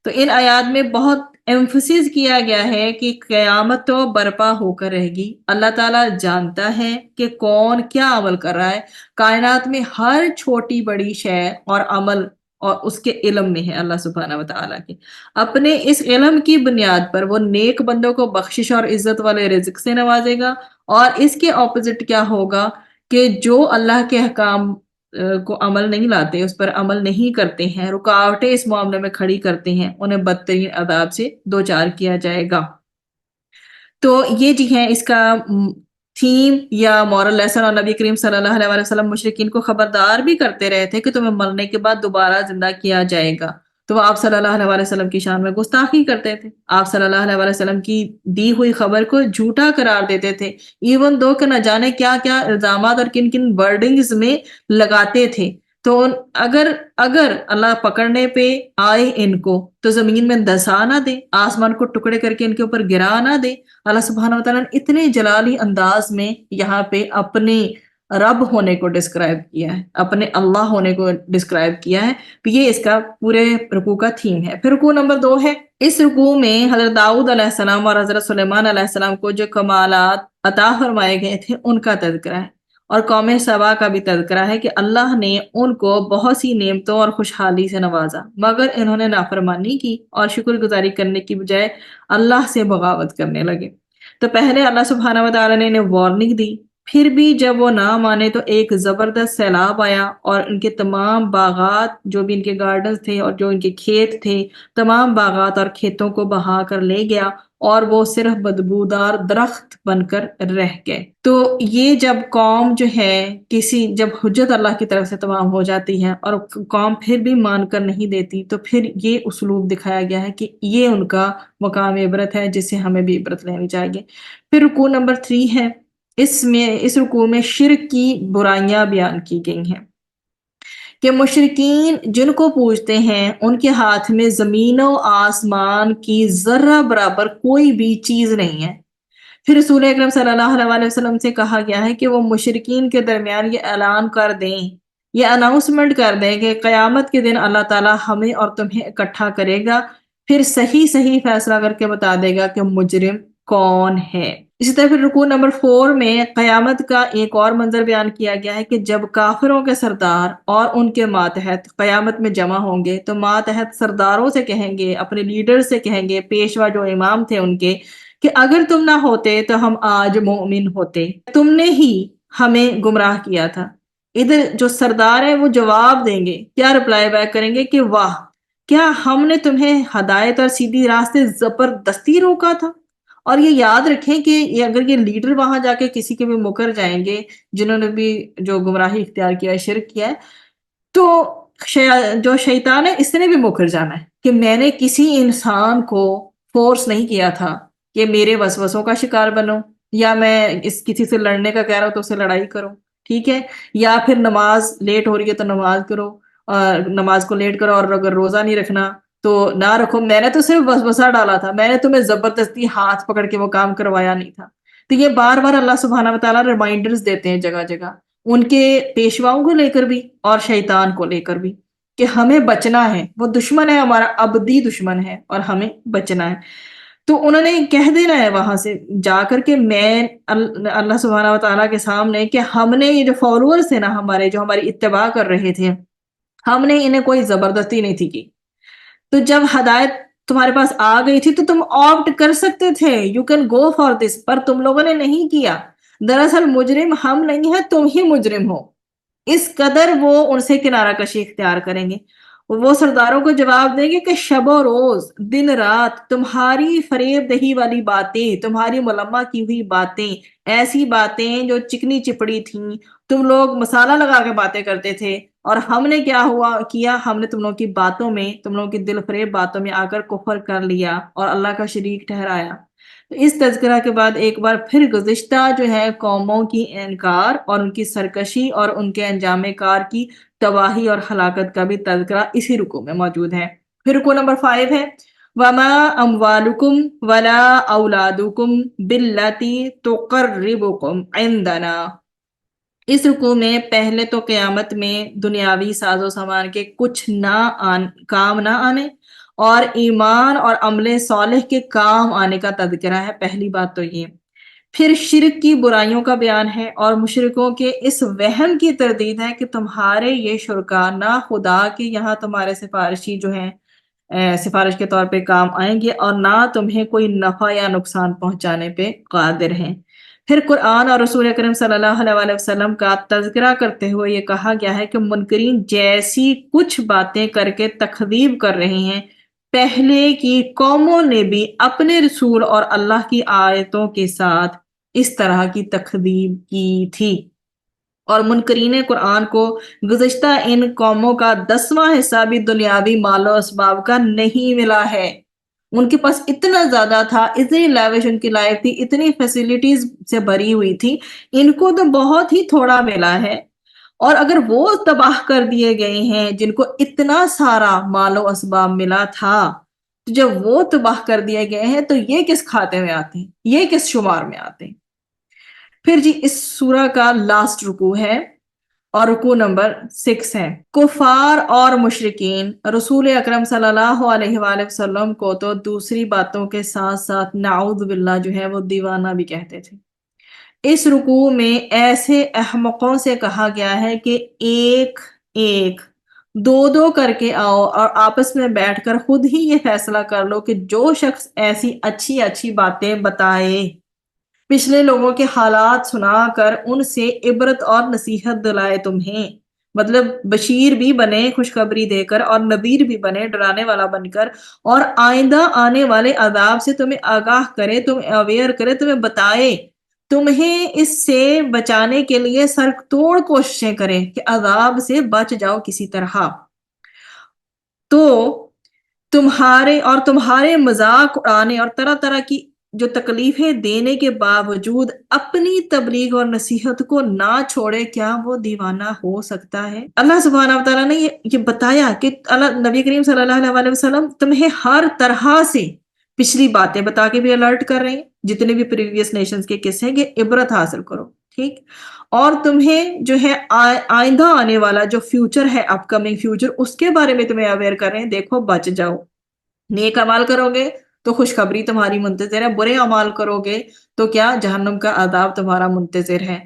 تو ان آیات میں بہت ایمفسس کیا گیا ہے کہ قیامت تو برپا ہو کر رہے گی، اللہ تعالیٰ جانتا ہے کہ کون کیا عمل کر رہا ہے، کائنات میں ہر چھوٹی بڑی شے اور عمل اور اس کے علم میں ہے اللہ سبحانہ و تعالیٰ کے۔ اپنے اس علم کی بنیاد پر وہ نیک بندوں کو بخشش اور عزت والے رزق سے نوازے گا، اور اس کے اپوزٹ کیا ہوگا کہ جو اللہ کے احکام کو عمل نہیں لاتے، اس پر عمل نہیں کرتے ہیں، رکاوٹیں اس معاملے میں کھڑی کرتے ہیں، انہیں بدترین عذاب سے دوچار کیا جائے گا۔ تو یہ جی ہے اس کا تھیم یا مورل لیسن، اور نبی کریم صلی اللہ علیہ وسلم مشرکین کو خبردار بھی کرتے رہے تھے کہ تمہیں مرنے کے بعد دوبارہ زندہ کیا جائے گا، تو وہ آپ صلی اللہ علیہ وسلم کی شان میں گستاخی کرتے تھے، آپ صلی اللہ علیہ وسلم کی دی ہوئی خبر کو جھوٹا قرار دیتے تھے، ایون دو کہ نہ جانے کیا کیا الزامات اور کن کن ورڈنگز میں لگاتے تھے۔ تو اگر اللہ پکڑنے پہ آئے ان کو تو زمین میں دھسا نہ دے، آسمان کو ٹکڑے کر کے ان کے اوپر گرا نہ دے۔ اللہ سبحانہ وتعالیٰ نے اتنے جلالی انداز میں یہاں پہ اپنے رب ہونے کو ڈسکرائب کیا ہے، اپنے اللہ ہونے کو ڈسکرائب کیا ہے۔ یہ اس کا پورے رکوع کا تھیم ہے۔ پھر رکوع نمبر 2 ہے۔ اس رکوع میں حضرت داؤد علیہ السلام اور حضرت سلیمان علیہ السلام کو جو کمالات عطا فرمائے گئے تھے ان کا تذکرہ ہے، اور قوم سبا کا بھی تذکرہ ہے کہ اللہ نے ان کو بہت سی نعمتوں اور خوشحالی سے نوازا، مگر انہوں نے نافرمانی کی اور شکر گزاری کرنے کی بجائے اللہ سے بغاوت کرنے لگے۔ تو پہلے اللہ سبحانہ و تعالیٰ نے انہیں وارننگ دی پھر بھی جب وہ نہ مانے تو ایک زبردست سیلاب آیا اور ان کے تمام باغات، جو بھی ان کے گارڈنز تھے اور جو ان کے کھیت تھے، تمام باغات اور کھیتوں کو بہا کر لے گیا اور وہ صرف بدبودار درخت بن کر رہ گئے۔ تو یہ جب قوم جو ہے جب حجت اللہ کی طرف سے تمام ہو جاتی ہے اور قوم پھر بھی مان کر نہیں دیتی، تو پھر یہ اسلوب دکھایا گیا ہے کہ یہ ان کا مقام عبرت ہے جس سے ہمیں بھی عبرت لینی چاہیے۔ پھر رکوع نمبر 3 ہے، اس رکوع میں شرک کی برائیاں بیان کی گئی ہیں کہ مشرکین جن کو پوجتے ہیں ان کے ہاتھ میں زمین و آسمان کی ذرہ برابر کوئی بھی چیز نہیں ہے۔ پھر رسول اکرم صلی اللہ علیہ وسلم سے کہا گیا ہے کہ وہ مشرکین کے درمیان یہ اعلان کر دیں، یہ اناؤنسمنٹ کر دیں کہ قیامت کے دن اللہ تعالیٰ ہمیں اور تمہیں اکٹھا کرے گا، پھر صحیح صحیح فیصلہ کر کے بتا دے گا کہ مجرم کون ہے۔ اسی طرح پھر رکوع نمبر 4 میں قیامت کا ایک اور منظر بیان کیا گیا ہے کہ جب کافروں کے سردار اور ان کے ماتحت قیامت میں جمع ہوں گے تو ماتحت سرداروں سے کہیں گے، اپنے لیڈر سے کہیں گے، پیشوا جو امام تھے ان کے، کہ اگر تم نہ ہوتے تو ہم آج مومن ہوتے، تم نے ہی ہمیں گمراہ کیا تھا۔ ادھر جو سردار ہیں وہ جواب دیں گے، کیا رپلائی بیک کریں گے کہ واہ، کیا ہم نے تمہیں ہدایت اور سیدھی راستے زبردستی روکا تھا؟ اور یہ یاد رکھیں کہ اگر یہ لیڈر وہاں جا کے کسی کے بھی مکر جائیں گے، جنہوں نے بھی جو گمراہی اختیار کیا ہے، شرک کیا ہے، تو جو شیطان ہے اس نے بھی مکر جانا ہے کہ میں نے کسی انسان کو فورس نہیں کیا تھا کہ میرے وسوسوں کا شکار بنو، یا میں کسی سے لڑنے کا کہہ رہا ہوں تو اس سے لڑائی کرو، ٹھیک ہے، یا پھر نماز لیٹ ہو رہی ہے تو نماز کرو، نماز کو لیٹ کرو، اور اگر روزہ نہیں رکھنا تو نہ رکھو، میں نے تو صرف وسوسہ ڈالا تھا، میں نے تمہیں زبردستی ہاتھ پکڑ کے وہ کام کروایا نہیں تھا۔ تو یہ بار بار اللہ سبحانہ و تعالیٰ ریمائنڈرز دیتے ہیں جگہ جگہ، ان کے پیشواؤں کو لے کر بھی اور شیطان کو لے کر بھی، کہ ہمیں بچنا ہے، وہ دشمن ہے، ہمارا ابدی دشمن ہے اور ہمیں بچنا ہے۔ تو انہوں نے کہہ دینا ہے وہاں سے جا کر کہ میں اللہ سبحانہ و تعالیٰ کے سامنے کہ ہم نے یہ جو فالوورز تھے نا ہمارے، جو ہماری اتباع کر رہے تھے، ہم نے انہیں کوئی زبردستی نہیں تھی کی۔ تو جب ہدایت تمہارے پاس آ گئی تھی تو تم آپٹ کر سکتے تھے، you can go for this, پر تم لوگوں نے نہیں کیا۔ دراصل مجرم ہم نہیں ہیں، تم ہی مجرم ہو۔ اس قدر وہ ان سے کنارہ کشی اختیار کریں گے۔ وہ سرداروں کو جواب دیں گے کہ شب و روز، دن رات تمہاری فریب دہی والی باتیں، تمہاری ملمہ کی ہوئی باتیں، ایسی باتیں جو چکنی چپڑی تھیں، تم لوگ مسالہ لگا کے باتیں کرتے تھے، اور ہم نے کیا ہم نے تم لوگوں کی باتوں میں، تم لوگوں کی دل فریب باتوں میں آ کر کفر کر لیا اور اللہ کا شریک ٹھہرایا۔ اس تذکرہ کے بعد ایک بار پھر گزشتہ جو ہے قوموں کی انکار اور ان کی سرکشی اور ان کے انجام کار کی تباہی اور ہلاکت کا بھی تذکرہ اسی رکوع میں موجود ہے۔ پھر رکوع نمبر 5 ہے وَمَا أَمْوَالُكُمْ وَلَا أَوْلَادُكُمْ بِالَّتِي تُقَرِّبُكُمْ عِنْدَنَا۔ اس رکوع میں پہلے تو قیامت میں دنیاوی ساز و سامان کے کچھ کام نہ آنے اور ایمان اور عمل صالح کے کام آنے کا تذکرہ ہے، پہلی بات تو یہ۔ پھر شرک کی برائیوں کا بیان ہے اور مشرکوں کے اس وہم کی تردید ہے کہ تمہارے یہ شرکا نہ خدا کے یہاں تمہارے سفارشی جو ہیں سفارش کے طور پہ کام آئیں گے، اور نہ تمہیں کوئی نفع یا نقصان پہنچانے پہ قادر ہیں۔ پھر قرآن اور رسول اکرم صلی اللہ علیہ وسلم کا تذکرہ کرتے ہوئے یہ کہا گیا ہے کہ منکرین جیسی کچھ باتیں کر کے تکذیب کر رہے ہیں، پہلے کی قوموں نے بھی اپنے رسول اور اللہ کی آیتوں کے ساتھ اس طرح کی تکذیب کی تھی، اور منکرین قرآن کو گزشتہ ان قوموں کا 10واں حصہ بھی دنیاوی مال و اسباب کا نہیں ملا ہے۔ ان کے پاس اتنا زیادہ تھا، اتنی لیوش ان کی لائف تھی، اتنی فیسلٹیز سے بھری ہوئی تھی، ان کو تو بہت ہی تھوڑا ملا ہے۔ اور اگر وہ تباہ کر دیے گئے ہیں جن کو اتنا سارا مال و اسباب ملا تھا، تو جب وہ تباہ کر دیے گئے ہیں تو یہ کس کھاتے میں آتے ہیں، یہ کس شمار میں آتے ہیں؟ پھر جی اس سورہ کا لاسٹ رکوع ہے اور رکوع نمبر 6 ہے۔ کفار اور مشرکین رسول اکرم صلی اللہ علیہ وآلہ وسلم کو تو دوسری باتوں کے ساتھ ساتھ نعوذ باللہ جو ہے وہ دیوانہ بھی کہتے تھے۔ اس رکوع میں ایسے احمقوں سے کہا گیا ہے کہ ایک ایک دو دو کر کے آؤ اور آپس میں بیٹھ کر خود ہی یہ فیصلہ کر لو کہ جو شخص ایسی اچھی اچھی باتیں بتائے پچھلے لوگوں کے حالات سنا کر ان سے عبرت اور نصیحت دلائے تمہیں، مطلب بشیر بھی بنے خوشخبری دے کر، اور نذیر بھی بنے ڈرانے والا بن کر، اور آئندہ آنے والے عذاب سے تمہیں آگاہ کرے، تمہیں اویئر کرے، تمہیں بتائے، تمہیں اس سے بچانے کے لیے سر توڑ کوششیں کریں کہ عذاب سے بچ جاؤ کسی طرح۔ تو تمہارے مذاق اڑانے اور طرح طرح کی جو تکلیفیں دینے کے باوجود اپنی تبلیغ اور نصیحت کو نہ چھوڑے، کیا وہ دیوانہ ہو سکتا ہے؟ اللہ سبحانہ و تعالیٰ نے یہ بتایا کہ نبی کریم صلی اللہ علیہ وسلم تمہیں ہر طرح سے پچھلی باتیں بتا کے بھی الرٹ کر رہے ہیں، جتنے بھی پریویس نیشنز کے قصے ہیں کہ عبرت حاصل کرو، ٹھیک؟ اور تمہیں جو ہے آئندہ آنے والا جو فیوچر ہے، اپ کمنگ فیوچر، اس کے بارے میں تمہیں اویئر کر رہے ہیں، دیکھو بچ جاؤ، نیک اعمال کرو گے تو خوشخبری تمہاری منتظر ہے، برے اعمال کرو گے تو کیا جہنم کا عذاب تمہارا منتظر ہے۔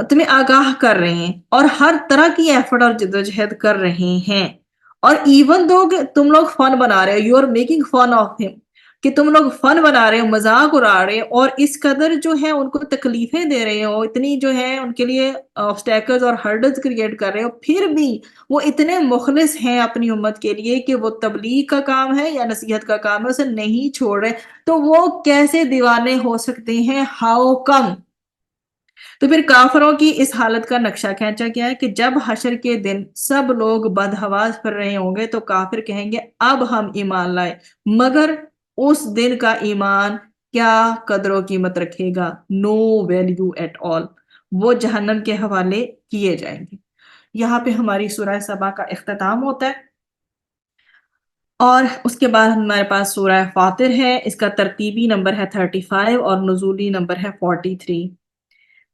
تمہیں آگاہ کر رہے ہیں اور ہر طرح کی ایفرٹ اور جدوجہد کر رہے ہیں، اور ایون دو کہ تم لوگ فن بنا رہے ہو، you are making fun of ہم، کہ تم لوگ فن بنا رہے ہو، مذاق اڑا رہے ہو، اور اس قدر جو ہے ان کو تکلیفیں دے رہے ہو، اتنی جو ہے ان کے لیے آبسٹیکلز اور ہرڈلز کریٹ کر رہے ہو، پھر بھی وہ اتنے مخلص ہیں اپنی امت کے لیے کہ وہ تبلیغ کا کام ہے یا نصیحت کا کام ہے اسے نہیں چھوڑ رہے، تو وہ کیسے دیوانے ہو سکتے ہیں؟ How come? تو پھر کافروں کی اس حالت کا نقشہ کھینچا گیا ہے کہ جب حشر کے دن سب لوگ بدحواس پھر رہے ہوں گے تو کافر کہیں گے اب ہم ایمان لائے، مگر اس دن کا ایمان کیا قدر و قیمت رکھے گا؟ نو ویلیو ایٹ آل، وہ جہنم کے حوالے کیے جائیں گے۔ یہاں پہ ہماری سورہ سبا کا اختتام ہوتا ہے، اور اس کے بعد ہمارے پاس سورہ فاطر ہے، اس کا ترتیبی نمبر ہے 35 اور نزولی نمبر ہے 43۔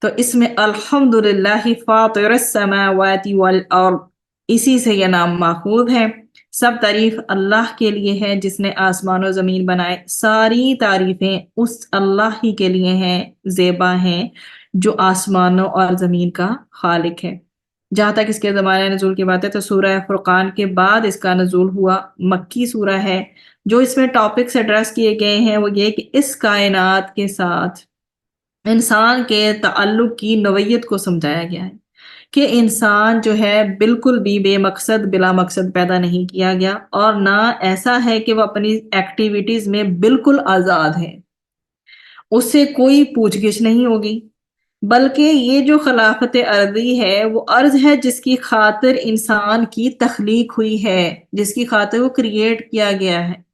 تو اس میں الحمدللہ فاطر السماوات والارض، اسی سے یہ نام ماخوذ ہے۔ سب تعریف اللہ کے لیے ہے جس نے آسمان و زمین بنائے، ساری تعریفیں اس اللہ ہی کے لیے ہیں، زیبا ہیں، جو آسمانوں اور زمین کا خالق ہے۔ جہاں تک اس کے زمانہ نزول کی بات ہے تو سورہ فرقان کے بعد اس کا نزول ہوا، مکی سورہ ہے۔ جو اس میں ٹاپکس ایڈریس کیے گئے ہیں وہ یہ کہ اس کائنات کے ساتھ انسان کے تعلق کی نوعیت کو سمجھایا گیا ہے، کہ انسان جو ہے بالکل بھی بے مقصد بلا مقصد پیدا نہیں کیا گیا، اور نہ ایسا ہے کہ وہ اپنی ایکٹیویٹیز میں بالکل آزاد ہے، اس سے کوئی پوچھ گچھ نہیں ہوگی، بلکہ یہ جو خلافت ارضی ہے وہ ارض ہے جس کی خاطر انسان کی تخلیق ہوئی ہے، جس کی خاطر وہ کریٹ کیا گیا ہے۔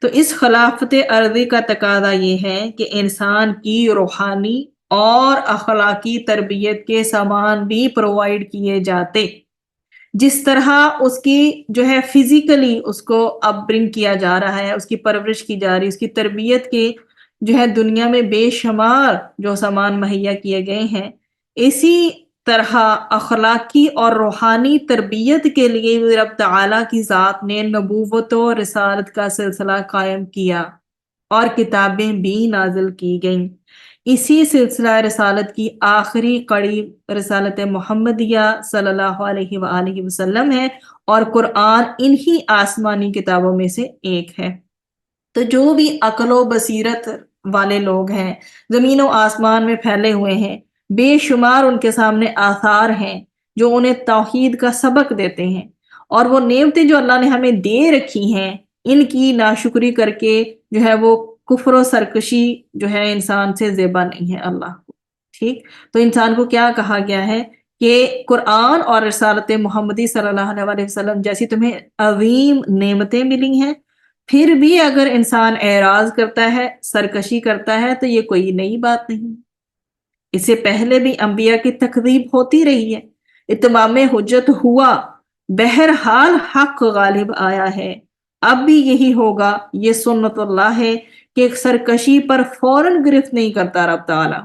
تو اس خلافت ارضی کا تقاضا یہ ہے کہ انسان کی روحانی اور اخلاقی تربیت کے سامان بھی پرووائڈ کیے جاتے، جس طرح اس کی جو ہے فزیکلی اس کو اپ برنگ کیا جا رہا ہے، اس کی پرورش کی جا رہی ہے، اس کی تربیت کے جو ہے دنیا میں بے شمار جو سامان مہیا کیے گئے ہیں، اسی طرح اخلاقی اور روحانی تربیت کے لیے بھی رب تعالیٰ کی ذات نے نبوت و رسالت کا سلسلہ قائم کیا اور کتابیں بھی نازل کی گئیں۔ اسی سلسلہ رسالت کی آخری کڑی رسالت محمدیہ صلی اللہ علیہ وآلہ وسلم ہے، اور قرآن انہی آسمانی کتابوں میں سے ایک ہے۔ تو جو بھی عقل و بصیرت والے لوگ ہیں، زمین و آسمان میں پھیلے ہوئے ہیں، بے شمار ان کے سامنے آثار ہیں جو انہیں توحید کا سبق دیتے ہیں، اور وہ نعمتیں جو اللہ نے ہمیں دے رکھی ہیں ان کی ناشکری کر کے جو ہے وہ کفر و سرکشی جو ہے انسان سے زیبا نہیں ہے اللہ کو، ٹھیک؟ تو انسان کو کیا کہا گیا ہے کہ قرآن اور رسالت محمدی صلی اللہ علیہ وسلم جیسی تمہیں عظیم نعمتیں ملی ہیں، پھر بھی اگر انسان اعراض کرتا ہے، سرکشی کرتا ہے، تو یہ کوئی نئی بات نہیں، اس سے پہلے بھی انبیاء کی تکذیب ہوتی رہی ہے، اتمام حجت ہوا، بہرحال حق غالب آیا ہے، اب بھی یہی ہوگا، یہ سنت اللہ ہے کہ سرکشی پر فوراً گرفت نہیں کرتا رب تعالی،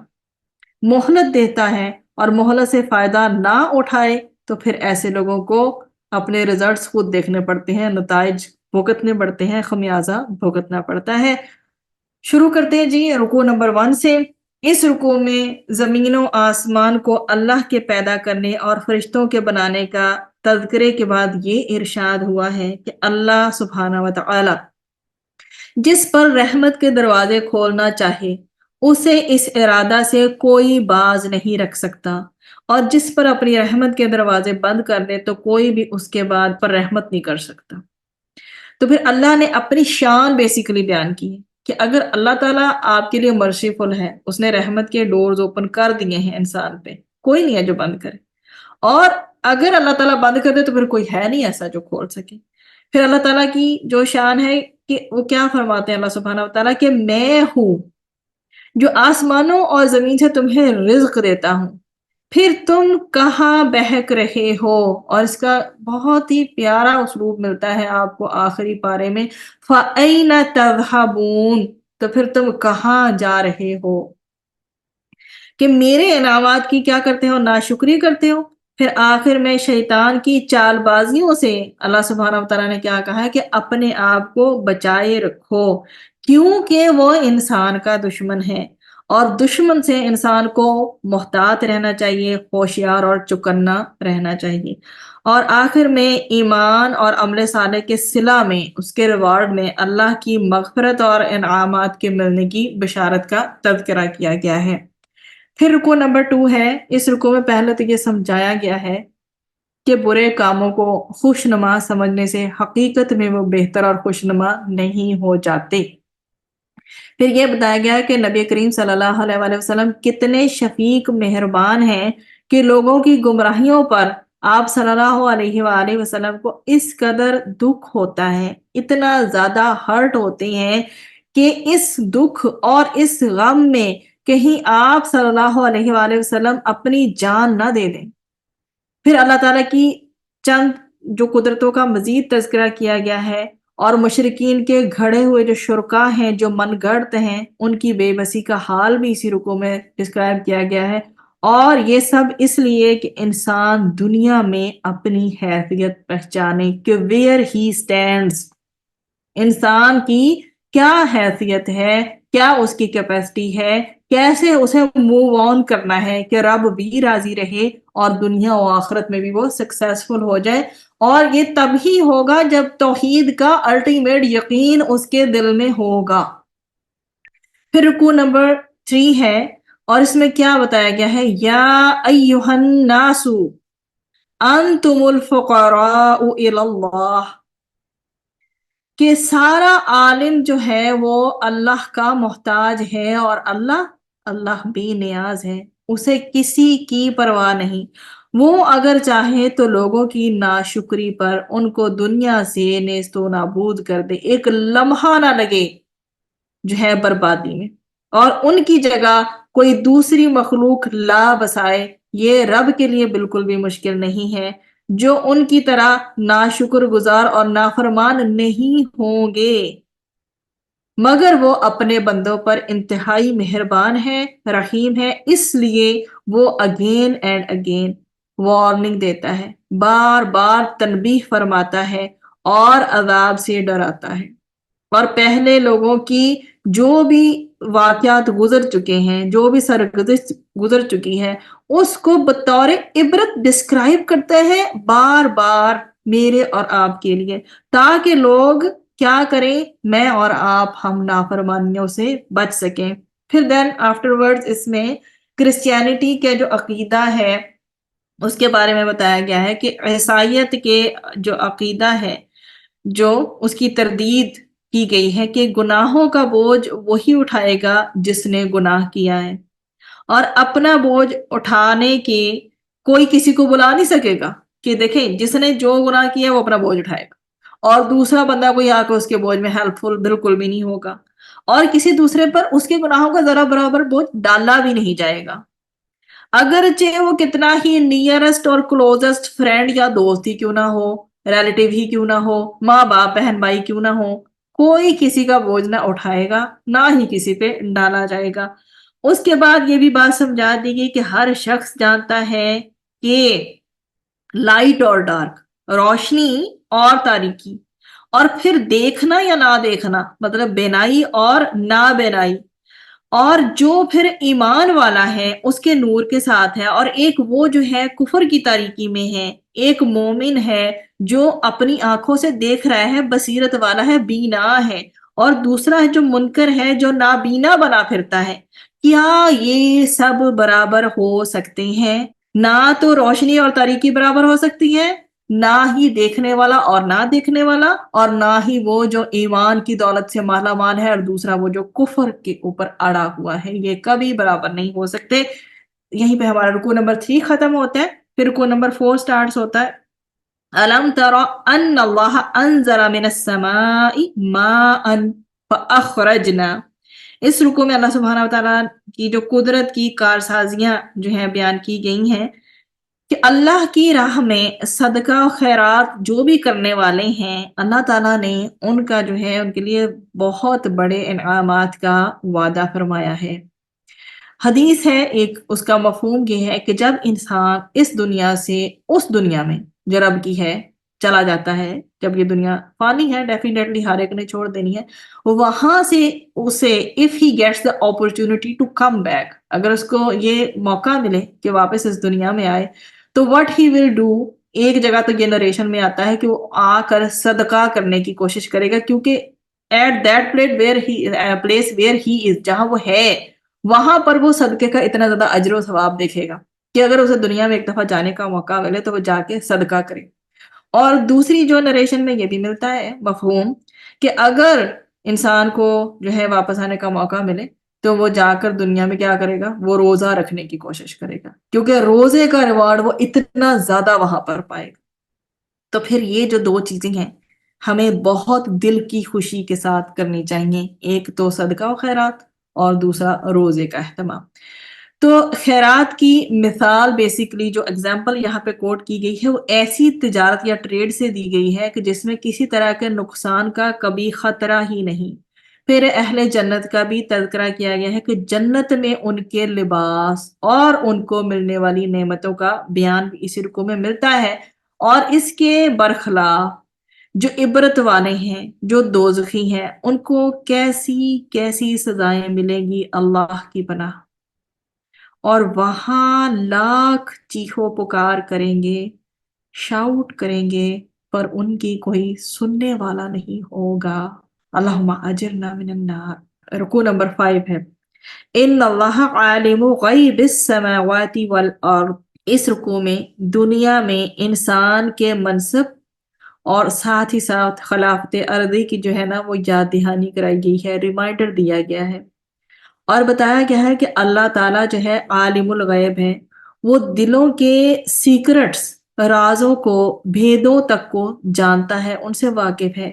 مہلت دیتا ہے، اور مہلت سے فائدہ نہ اٹھائے تو پھر ایسے لوگوں کو اپنے ریزلٹس خود دیکھنے پڑتے ہیں، نتائج بھگتنے پڑتے ہیں، خمیازہ بھگتنا پڑتا ہے۔ شروع کرتے ہیں جی رکوع نمبر 1 سے۔ اس رکوع میں زمین و آسمان کو اللہ کے پیدا کرنے اور فرشتوں کے بنانے کا تذکرے کے بعد یہ ارشاد ہوا ہے کہ اللہ سبحانہ و تعالی جس پر رحمت کے دروازے کھولنا چاہے اسے اس ارادہ سے کوئی باز نہیں رکھ سکتا، اور جس پر اپنی رحمت کے دروازے بند کر دے تو کوئی بھی اس کے بعد پر رحمت نہیں کر سکتا۔ تو پھر اللہ نے اپنی شان بیسیکلی بیان کی ہے کہ اگر اللہ تعالیٰ آپ کے لیے مرسیفل ہے، اس نے رحمت کے ڈورز اوپن کر دیے ہیں انسان پہ، کوئی نہیں ہے جو بند کرے، اور اگر اللہ تعالیٰ بند کر دے تو پھر کوئی ہے نہیں ایسا جو کھول سکے۔ پھر اللہ تعالیٰ کی جو شان ہے کہ وہ کیا فرماتے ہیں اللہ سبحانہ و تعالیٰ کہ میں ہوں جو آسمانوں اور زمین سے تمہیں رزق دیتا ہوں، پھر تم کہاں بہک رہے ہو، اور اس کا بہت ہی پیارا اسلوب ملتا ہے آپ کو آخری پارے میں، فَأَيْنَ تَذْهَبُونَ، تو پھر تم کہاں جا رہے ہو، کہ میرے انعامات کی کیا کرتے ہو، ناشکری کرتے ہو۔ پھر آخر میں شیطان کی چال بازیوں سے اللہ سبحانہ وتعالیٰ نے کیا کہا ہے کہ اپنے آپ کو بچائے رکھو، کیونکہ وہ انسان کا دشمن ہے، اور دشمن سے انسان کو محتاط رہنا چاہیے، ہوشیار اور چکنا رہنا چاہیے۔ اور آخر میں ایمان اور عمل صالح کے صلہ میں، اس کے ریوارڈ میں اللہ کی مغفرت اور انعامات کے ملنے کی بشارت کا تذکرہ کیا گیا ہے۔ پھر رکوع نمبر 2 ہے۔ اس رکوع میں پہلے تو یہ سمجھایا گیا ہے کہ برے کاموں کو خوشنما سمجھنے سے حقیقت میں وہ بہتر اور خوشنما نہیں ہو جاتے۔ پھر یہ بتایا گیا کہ نبی کریم صلی اللہ علیہ وآلہ وسلم کتنے شفیق مہربان ہیں کہ لوگوں کی گمراہیوں پر آپ صلی اللہ علیہ وآلہ وسلم کو اس قدر دکھ ہوتا ہے، اتنا زیادہ ہرٹ ہوتے ہیں کہ اس دکھ اور اس غم میں کہیں آپ صلی اللہ علیہ وآلہ وسلم اپنی جان نہ دے دیں۔ پھر اللہ تعالیٰ کی چند جو قدرتوں کا مزید تذکرہ کیا گیا ہے، اور مشرکین کے گھڑے ہوئے جو شرکاء ہیں، جو من گڑت ہیں، ان کی بے بسی کا حال بھی اسی رکوع میں ڈسکرائب کیا گیا ہے، اور یہ سب اس لیے کہ انسان دنیا میں اپنی حیثیت پہچانے کہ ویئر ہی سٹینڈز، انسان کی کیا حیثیت ہے، کیا اس کی کیپیسٹی ہے، کیسے اسے موو آن کرنا ہے کہ رب بھی راضی رہے اور دنیا و آخرت میں بھی وہ سکسیسفل ہو جائے۔ اور یہ تب ہی ہوگا جب توحید کا الٹیمیٹ یقین اس کے دل میں ہوگا۔ پھر رکوع نمبر 3 ہے، اور اس میں کیا بتایا گیا ہے، یا ایہا الناس انتم الفقراء الی اللہ، کہ سارا عالم جو ہے وہ اللہ کا محتاج ہے، اور اللہ بے نیاز ہے، اسے کسی کی پرواہ نہیں۔ وہ اگر چاہے تو لوگوں کی ناشکری پر ان کو دنیا سے نیست و نابود کر دے، ایک لمحہ نہ لگے جو ہے بربادی میں، اور ان کی جگہ کوئی دوسری مخلوق لا بسائے، یہ رب کے لیے بالکل بھی مشکل نہیں ہے، جو ان کی طرح ناشکر گزار اور نافرمان نہیں ہوں گے، مگر وہ اپنے بندوں پر انتہائی مہربان ہے، رحیم ہے، اس لیے وہ اگین اینڈ اگین وارننگ دیتا ہے، بار بار تنبیہ فرماتا ہے اور عذاب سے ڈراتا ہے، اور پہلے لوگوں کی جو بھی واقعات گزر چکے ہیں، جو بھی سرگزشت گزر چکی ہے، اس کو بطور عبرت ڈسکرائب کرتا ہے بار بار میرے اور آپ کے لیے، تاکہ لوگ کیا کریں، میں اور آپ ہم نافرمانیوں سے بچ سکیں۔ پھر دین آفٹر ورڈز اس میں کرسچینٹی کے جو عقیدہ ہے اس کے بارے میں بتایا گیا ہے کہ عیسائیت کے جو عقیدہ ہے، جو اس کی تردید کی گئی ہے کہ گناہوں کا بوجھ وہی اٹھائے گا جس نے گناہ کیا ہے، اور اپنا بوجھ اٹھانے کے کوئی کسی کو بلا نہیں سکے گا، کہ دیکھیں جس نے جو گناہ کیا وہ اپنا بوجھ اٹھائے گا، اور دوسرا بندہ کوئی آ کے اس کے بوجھ میں ہیلپ فل بالکل بھی نہیں ہوگا، اور کسی دوسرے پر اس کے گناہوں کا ذرا برابر بوجھ ڈالا بھی نہیں جائے گا، اگرچہ وہ کتنا ہی نیئرسٹ اور کلوزسٹ فرینڈ یا دوست ہی کیوں نہ ہو، ریلیٹیو ہی کیوں نہ ہو، ماں باپ بہن بھائی کیوں نہ ہو، کوئی کسی کا بوجھ نہ اٹھائے گا، نہ ہی کسی پہ ڈالا جائے گا۔ اس کے بعد یہ بھی بات سمجھا دی گئی کہ ہر شخص جانتا ہے کہ لائٹ اور ڈارک، روشنی اور تاریکی، اور پھر دیکھنا یا نہ دیکھنا، مطلب بینائی اور نہ بینائی، اور جو پھر ایمان والا ہے اس کے نور کے ساتھ ہے، اور ایک وہ جو ہے کفر کی تاریکی میں ہے، ایک مومن ہے جو اپنی آنکھوں سے دیکھ رہا ہے، بصیرت والا ہے، بینا ہے، اور دوسرا ہے جو منکر ہے، جو نابینا بنا پھرتا ہے۔ کیا یہ سب برابر ہو سکتے ہیں؟ نہ تو روشنی اور تاریکی برابر ہو سکتی ہے، نہ ہی دیکھنے والا اور نہ دیکھنے والا، اور نہ ہی وہ جو ایمان کی دولت سے مالا مال ہے اور دوسرا وہ جو کفر کے اوپر اڑا ہوا ہے، یہ کبھی برابر نہیں ہو سکتے۔ یہیں پہ ہمارا رکوع نمبر 3 ختم ہوتا ہے، پھر رکوع نمبر 4 سٹارٹس ہوتا ہے۔ أَلَمْ تَرَ أَنَّ اللَّهَ أَنزَلَ مِنَ السَّمَاءِ مَاءً فَأَخْرَجْنَا۔ اس رکوع میں اللہ سبحانہ وتعالیٰ کی جو قدرت کی کارسازیاں جو ہیں بیان کی گئی ہیں کہ اللہ کی راہ میں صدقہ و خیرات جو بھی کرنے والے ہیں، اللہ تعالیٰ نے ان کا جو ہے ان کے لیے بہت بڑے انعامات کا وعدہ فرمایا ہے۔ حدیث ہے ایک، اس کا مفہوم یہ ہے کہ جب انسان اس دنیا سے اس دنیا میں جو رب کی ہے چلا جاتا ہے، جب یہ دنیا فانی ہے، ڈیفینیٹلی ہر ایک نے چھوڑ دینی ہے، وہاں سے اسے if he gets the opportunity to come back، اگر اس کو یہ موقع ملے کہ واپس اس دنیا میں آئے، تو what he will do، ایک جگہ تو یہ نریشن میں آتا ہے کہ وہ آ کر صدقہ کرنے کی کوشش کرے گا، کیونکہ at that place where he is، جہاں وہ ہے وہاں پر وہ صدقے کا اتنا زیادہ اجر و ثواب دیکھے گا کہ اگر اسے دنیا میں ایک دفعہ جانے کا موقع ملے تو وہ جا کے صدقہ کرے۔ اور دوسری جو نریشن میں یہ بھی ملتا ہے مفہوم کہ اگر انسان کو جو ہے واپس آنے کا موقع ملے تو وہ جا کر دنیا میں کیا کرے گا، وہ روزہ رکھنے کی کوشش کرے گا، کیونکہ روزے کا ریوارڈ وہ اتنا زیادہ وہاں پر پائے گا۔ تو پھر یہ جو دو چیزیں ہیں ہمیں بہت دل کی خوشی کے ساتھ کرنی چاہیے، ایک تو صدقہ و خیرات اور دوسرا روزے کا اہتمام۔ تو خیرات کی مثال بیسیکلی جو اگزامپل یہاں پہ کوٹ کی گئی ہے وہ ایسی تجارت یا ٹریڈ سے دی گئی ہے کہ جس میں کسی طرح کے نقصان کا کبھی خطرہ ہی نہیں۔ پھر اہل جنت کا بھی تذکرہ کیا گیا ہے کہ جنت میں ان کے لباس اور ان کو ملنے والی نعمتوں کا بیان بھی اسی رکوع میں ملتا ہے، اور اس کے برخلاف جو عبرت والے ہیں، جو دوزخی ہیں، ان کو کیسی کیسی سزائیں ملیں گی اللہ کی پناہ۔ اور وہاں لاکھ چیخو پکار کریں گے، شاؤٹ کریں گے، پر ان کی کوئی سننے والا نہیں ہوگا۔ اللہم اجرنا من النار۔ رکوع نمبر 5 ہے ان اللہ عالم غیب السماوات والارض۔ اس رکوع میں دنیا میں انسان کے منصب اور ساتھ ہی ساتھ خلافت ارضی کی جو ہے نا وہ یاد دہانی کرائی گئی ہے، ریمائنڈر دیا گیا ہے، اور بتایا گیا ہے کہ اللہ تعالیٰ جو ہے عالم الغیب ہے، وہ دلوں کے سیکرٹس، رازوں کو، بھیدوں تک کو جانتا ہے، ان سے واقف ہے،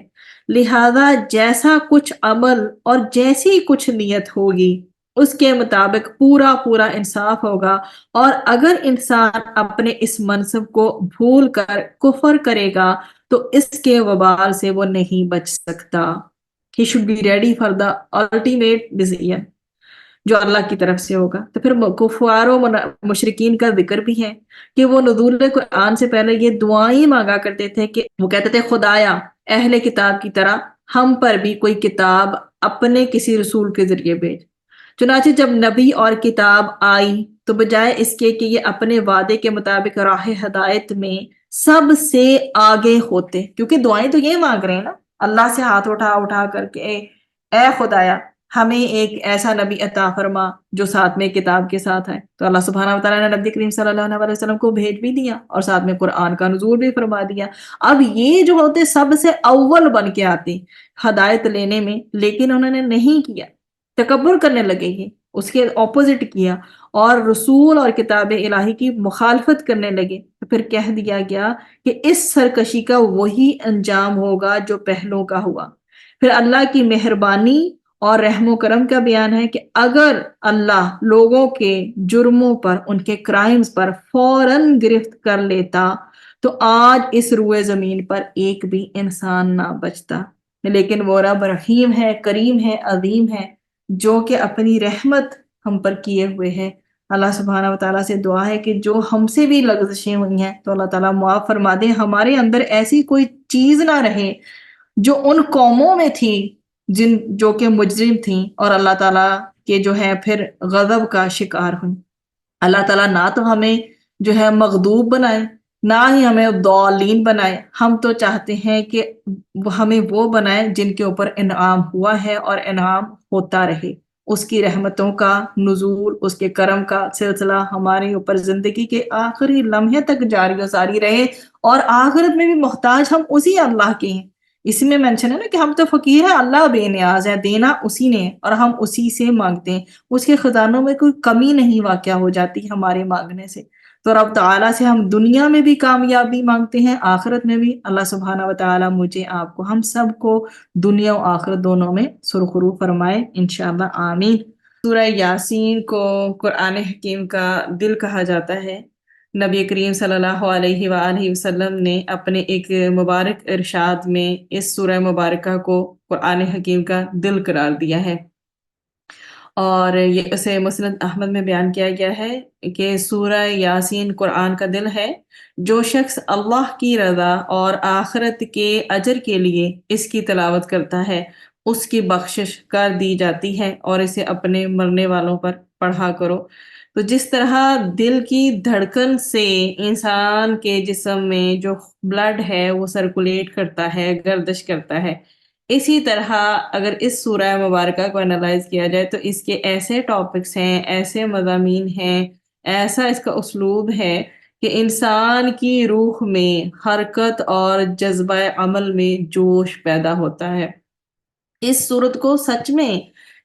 لہذا جیسا کچھ عمل اور جیسی کچھ نیت ہوگی اس کے مطابق پورا پورا انصاف ہوگا، اور اگر انسان اپنے اس منصب کو بھول کر کفر کرے گا تو اس کے وبال سے وہ نہیں بچ سکتا۔ He should be ready for the ultimate decision جو اللہ کی طرف سے ہوگا۔ تو پھر کفار و مشرکین کا ذکر بھی ہے کہ وہ نزول قرآن سے پہلے یہ دعائیں مانگا کرتے تھے کہ وہ کہتے تھے خدایا اہل کتاب کی طرح ہم پر بھی کوئی کتاب اپنے کسی رسول کے ذریعے بھیج۔ چنانچہ جب نبی اور کتاب آئی تو بجائے اس کے کہ یہ اپنے وعدے کے مطابق راہ ہدایت میں سب سے آگے ہوتے، کیونکہ دعائیں تو یہ مانگ رہے ہیں نا اللہ سے ہاتھ اٹھا اٹھا کر کے اے خدایا ہمیں ایک ایسا نبی عطا فرما جو ساتھ میں کتاب کے ساتھ ہے، تو اللہ سبحانہ وتعالیٰ نے نبی کریم صلی اللہ علیہ وسلم کو بھیج بھی دیا اور ساتھ میں قرآن کا نزول بھی فرما دیا۔ اب یہ جو ہوتے سب سے اول بن کے آتے ہدایت لینے میں، لیکن انہوں نے نہیں کیا، تکبر کرنے لگے گے، اس کے اپوزٹ کیا اور رسول اور کتاب الہی کی مخالفت کرنے لگے، تو پھر کہہ دیا گیا کہ اس سرکشی کا وہی انجام ہوگا جو پہلوں کا ہوا۔ پھر اللہ کی مہربانی اور رحم و کرم کا بیان ہے کہ اگر اللہ لوگوں کے جرموں پر، ان کے کرائمز پر فوراً گرفت کر لیتا تو آج اس روئے زمین پر ایک بھی انسان نہ بچتا، لیکن وہ رب رحیم ہے، کریم ہے، عظیم ہے، جو کہ اپنی رحمت ہم پر کیے ہوئے ہے۔ اللہ سبحانہ وتعالیٰ سے دعا ہے کہ جو ہم سے بھی لغزشیں ہوئی ہیں تو اللہ تعالیٰ معاف فرما دے، ہمارے اندر ایسی کوئی چیز نہ رہے جو ان قوموں میں تھی جو کہ مجرم تھیں اور اللہ تعالیٰ کے جو ہے پھر غضب کا شکار ہوئی۔ اللہ تعالیٰ نہ تو ہمیں جو ہے مغضوب بنائے، نہ ہی ہمیں ضالین بنائے، ہم تو چاہتے ہیں کہ ہمیں وہ بنائے جن کے اوپر انعام ہوا ہے اور انعام ہوتا رہے۔ اس کی رحمتوں کا نزول، اس کے کرم کا سلسلہ ہمارے اوپر زندگی کے آخری لمحے تک جاری و ساری رہے، اور آخرت میں بھی محتاج ہم اسی اللہ کے ہیں۔ اسی میں مینشن ہے نا کہ ہم تو فقیر ہیں، اللہ بے نیاز ہے، دینا اسی نے ہے اور ہم اسی سے مانگتے ہیں، اس کے خزانوں میں کوئی کمی نہیں واقع ہو جاتی ہمارے مانگنے سے۔ تو رب تعالیٰ سے ہم دنیا میں بھی کامیابی مانگتے ہیں، آخرت میں بھی۔ اللہ سبحانہ و تعالیٰ مجھے، آپ کو، ہم سب کو دنیا و آخرت دونوں میں سرخرو فرمائے انشاءاللہ، آمین۔ سورہ یاسین کو قرآن حکیم کا دل کہا جاتا ہے۔ نبی کریم صلی اللہ علیہ وآلہ وسلم نے اپنے ایک مبارک ارشاد میں اس سورہ مبارکہ کو قرآن حکیم کا دل قرار دیا ہے، اور یہ اسے مسند احمد میں بیان کیا گیا ہے کہ سورہ یاسین قرآن کا دل ہے۔ جو شخص اللہ کی رضا اور آخرت کے اجر کے لیے اس کی تلاوت کرتا ہے، اس کی بخشش کر دی جاتی ہے، اور اسے اپنے مرنے والوں پر پڑھا کرو۔ تو جس طرح دل کی دھڑکن سے انسان کے جسم میں جو بلڈ ہے وہ سرکولیٹ کرتا ہے، گردش کرتا ہے، اسی طرح اگر اس سورہ مبارکہ کو انالائز کیا جائے تو اس کے ایسے ٹاپکس ہیں، ایسے مضامین ہیں، ایسا اس کا اسلوب ہے کہ انسان کی روح میں حرکت اور جذبہ عمل میں جوش پیدا ہوتا ہے۔ اس صورت کو سچ میں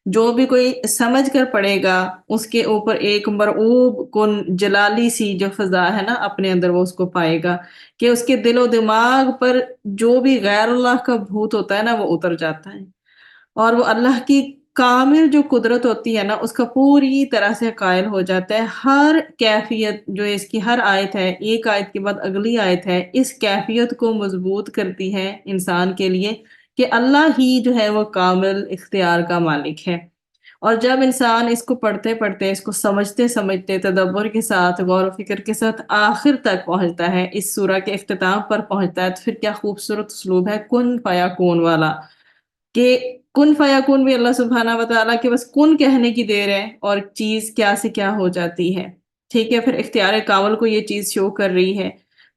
جو بھی کوئی سمجھ کر پڑھے گا، اس کے اوپر ایک مرعوب کن جلالی سی جو فضا ہے نا اپنے اندر، وہ اس کو پائے گا کہ اس کے دل و دماغ پر جو بھی غیر اللہ کا بھوت ہوتا ہے نا وہ اتر جاتا ہے، اور وہ اللہ کی کامل جو قدرت ہوتی ہے نا اس کا پوری طرح سے قائل ہو جاتا ہے۔ ہر کیفیت جو اس کی ہر آیت ہے، ایک آیت کے بعد اگلی آیت ہے، اس کیفیت کو مضبوط کرتی ہے انسان کے لیے کہ اللہ ہی جو ہے وہ کامل اختیار کا مالک ہے۔ اور جب انسان اس کو پڑھتے پڑھتے، اس کو سمجھتے سمجھتے، تدبر کے ساتھ، غور و فکر کے ساتھ آخر تک پہنچتا ہے، اس سورہ کے اختتام پر پہنچتا ہے، تو پھر کیا خوبصورت اسلوب ہے کن فیکون والا، کہ کن فیکون بھی اللہ سبحانہ و تعالیٰ کے بس کن کہنے کی دیر ہے اور چیز کیا سے کیا ہو جاتی ہے۔ ٹھیک ہے، پھر اختیار کامل کو یہ چیز شو کر رہی ہے۔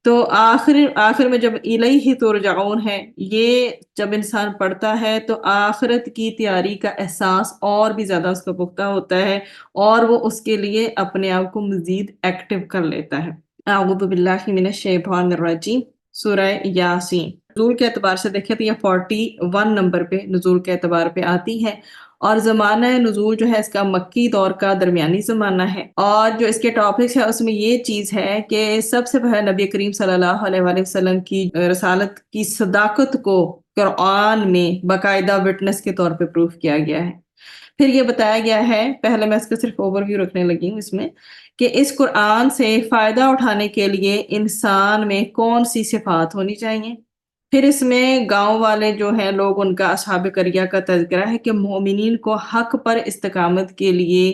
تو آخر میں جب الیہ ترجعون ہے، یہ جب انسان پڑھتا ہے تو آخرت کی تیاری کا احساس اور بھی زیادہ اس کا پختہ ہوتا ہے، اور وہ اس کے لیے اپنے آپ کو مزید ایکٹیو کر لیتا ہے۔ اعوذ باللہ من الشیطان الرجیم۔ سورہ یاسین نزول کے اعتبار سے دیکھیں تو یہ 41 نمبر پہ نزول کے اعتبار پہ آتی ہے، اور زمانہ نزول جو ہے اس کا مکی دور کا درمیانی زمانہ ہے، اور جو اس کے ٹاپکس ہے اس میں یہ چیز ہے کہ سب سے پہلے نبی کریم صلی اللہ علیہ وآلہ وسلم کی رسالت کی صداقت کو قرآن میں باقاعدہ وٹنس کے طور پہ پروف کیا گیا ہے۔ پھر یہ بتایا گیا ہے، پہلے میں اس کا صرف اوور ویو رکھنے لگی ہوں اس میں، کہ اس قرآن سے فائدہ اٹھانے کے لیے انسان میں کون سی صفات ہونی چاہیے۔ پھر اس میں گاؤں والے جو ہیں لوگ، ان کا اصحاب قریہ کا تذکرہ ہے کہ مومنین کو حق پر استقامت کے لیے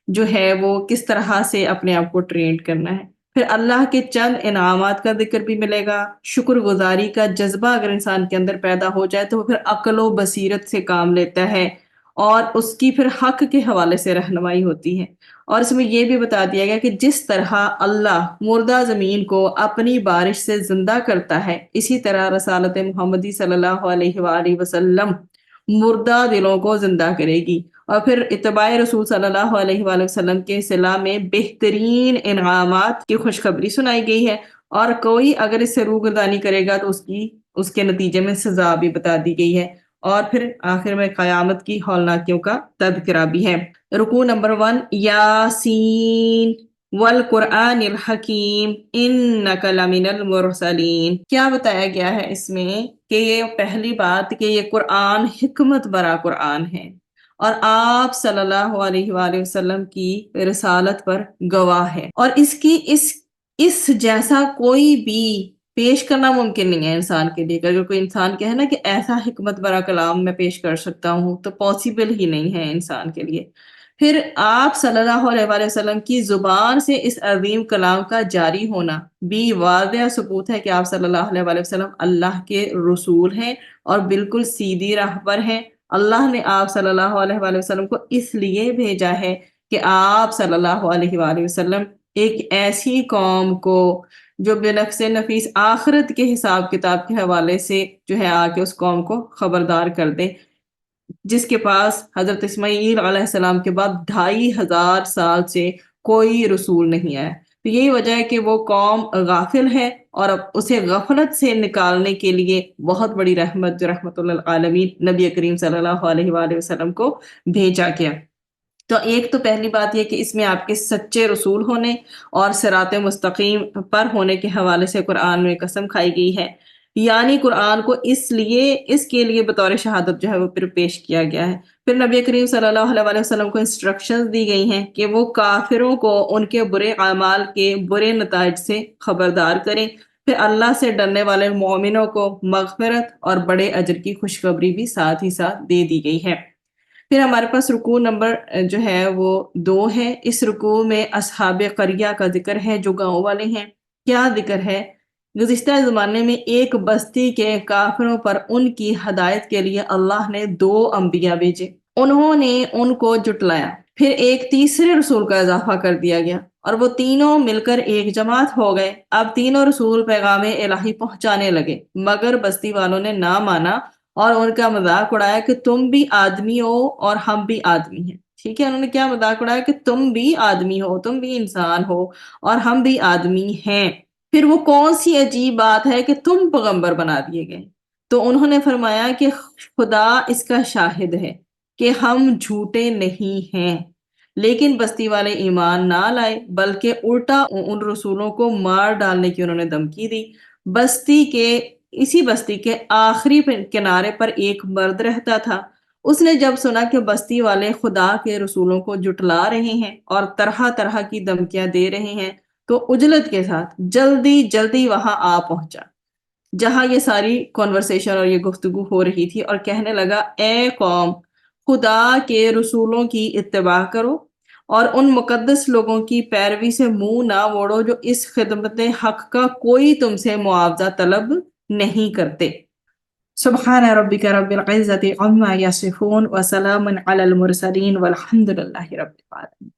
جو ہے وہ کس طرح سے اپنے آپ کو ٹرینڈ کرنا ہے۔ پھر اللہ کے چند انعامات کا ذکر بھی ملے گا۔ شکر گزاری کا جذبہ اگر انسان کے اندر پیدا ہو جائے تو وہ پھر عقل و بصیرت سے کام لیتا ہے، اور اس کی پھر حق کے حوالے سے رہنمائی ہوتی ہے۔ اور اس میں یہ بھی بتا دیا گیا کہ جس طرح اللہ مردہ زمین کو اپنی بارش سے زندہ کرتا ہے، اسی طرح رسالت محمدی صلی اللہ علیہ وآلہ وسلم مردہ دلوں کو زندہ کرے گی۔ اور پھر اتباع رسول صلی اللہ علیہ وآلہ وسلم کے صلہ میں بہترین انعامات کی خوشخبری سنائی گئی ہے، اور کوئی اگر اس سے روگردانی کرے گا تو اس کے نتیجے میں سزا بھی بتا دی گئی ہے۔ اور پھر آخر میں قیامت کی ہولناکیوں کا تذکرہ بھی ہے۔ رکوع نمبر 1، یاسین والقرآن الحکیم انک لمن المرسلین۔ کیا بتایا گیا ہے اس میں کہ یہ پہلی بات کہ یہ قرآن حکمت برا قرآن ہے، اور آپ صلی اللہ علیہ وآلہ وسلم کی رسالت پر گواہ ہے، اور اس جیسا کوئی بھی پیش کرنا ممکن نہیں ہے انسان کے لیے۔ اگر کوئی انسان کہے نا کہ ایسا حکمت برا کلام میں پیش کر سکتا ہوں، تو پاسبل ہی نہیں ہے انسان کے لیے۔ پھر آپ صلی اللہ علیہ وآلہ وسلم کی زبان سے اس عظیم کلام کا جاری ہونا بھی واضح ثبوت ہے کہ آپ صلی اللہ علیہ وآلہ وسلم اللہ کے رسول ہیں اور بالکل سیدھی راہ پر ہیں۔ اللہ نے آپ صلی اللہ علیہ وآلہ وسلم کو اس لیے بھیجا ہے کہ آپ صلی اللہ علیہ وآلہ وسلم ایک ایسی قوم کو جو بنفس نفیس آخرت کے حساب کتاب کے حوالے سے جو ہے آ کے اس قوم کو خبردار کر دے۔ جس کے پاس حضرت اسماعیل علیہ السلام کے بعد 2500 سال سے کوئی رسول نہیں آیا۔ تو یہی وجہ ہے کہ وہ قوم غافل ہے، اور اب اسے غفلت سے نکالنے کے لیے بہت بڑی رحمت جو رحمت للعالمین نبی کریم صلی اللہ علیہ وآلہ وسلم کو بھیجا گیا۔ تو ایک تو پہلی بات یہ کہ اس میں آپ کے سچے رسول ہونے اور صراط مستقیم پر ہونے کے حوالے سے قرآن میں قسم کھائی گئی ہے، یعنی قرآن کو اس کے لیے بطور شہادت جو ہے وہ پھر پیش کیا گیا ہے۔ پھر نبی کریم صلی اللہ علیہ وآلہ وسلم کو انسٹرکشنز دی گئی ہیں کہ وہ کافروں کو ان کے برے اعمال کے برے نتائج سے خبردار کریں، پھر اللہ سے ڈرنے والے مومنوں کو مغفرت اور بڑے اجر کی خوشخبری بھی ساتھ ہی ساتھ دے دی گئی ہے۔ پھر ہمارے پاس رکوع نمبر جو ہے وہ 2 ہے۔ اس رکوع میں اصحاب قریہ کا ذکر ہے جو گاؤں والے ہیں۔ کیا ذکر ہے؟ گزشتہ زمانے میں ایک بستی کے کافروں پر ان کی ہدایت کے لیے اللہ نے 2 انبیاء بھیجے، انہوں نے ان کو جٹلایا، پھر ایک تیسرے رسول کا اضافہ کر دیا گیا، اور وہ تینوں مل کر ایک جماعت ہو گئے۔ اب تینوں رسول پیغام الہی پہنچانے لگے، مگر بستی والوں نے نہ مانا اور ان کا مذاق اڑایا کہ تم بھی آدمی ہو اور ہم بھی آدمی ہیں۔ ٹھیک ہے، انہوں نے کیا مذاق اڑایا کہ تم بھی آدمی ہو، تم بھی انسان ہو اور ہم بھی آدمی ہیں، پھر وہ کون سی عجیب بات ہے کہ تم پیغمبر بنا دیے گئے؟ تو انہوں نے فرمایا کہ خدا اس کا شاہد ہے کہ ہم جھوٹے نہیں ہیں، لیکن بستی والے ایمان نہ لائے بلکہ الٹا ان رسولوں کو مار ڈالنے کی انہوں نے دھمکی دی۔ اسی بستی کے آخری کنارے پر ایک مرد رہتا تھا۔ اس نے جب سنا کہ بستی والے خدا کے رسولوں کو جٹلا رہے ہیں اور طرح طرح کی دھمکیاں دے رہے ہیں، تو عجلت کے ساتھ جلدی جلدی وہاں آ پہنچا جہاں یہ ساری کنورسیشن اور یہ گفتگو ہو رہی تھی، اور کہنے لگا، اے قوم، خدا کے رسولوں کی اتباع کرو اور ان مقدس لوگوں کی پیروی سے منہ نہ موڑو جو اس خدمت حق کا کوئی تم سے معاوضہ طلب نہیں کرتے۔ سبحان ربک رب العزت عما یصفون وسلام علی المرسلین والحمد للہ رب العالمین۔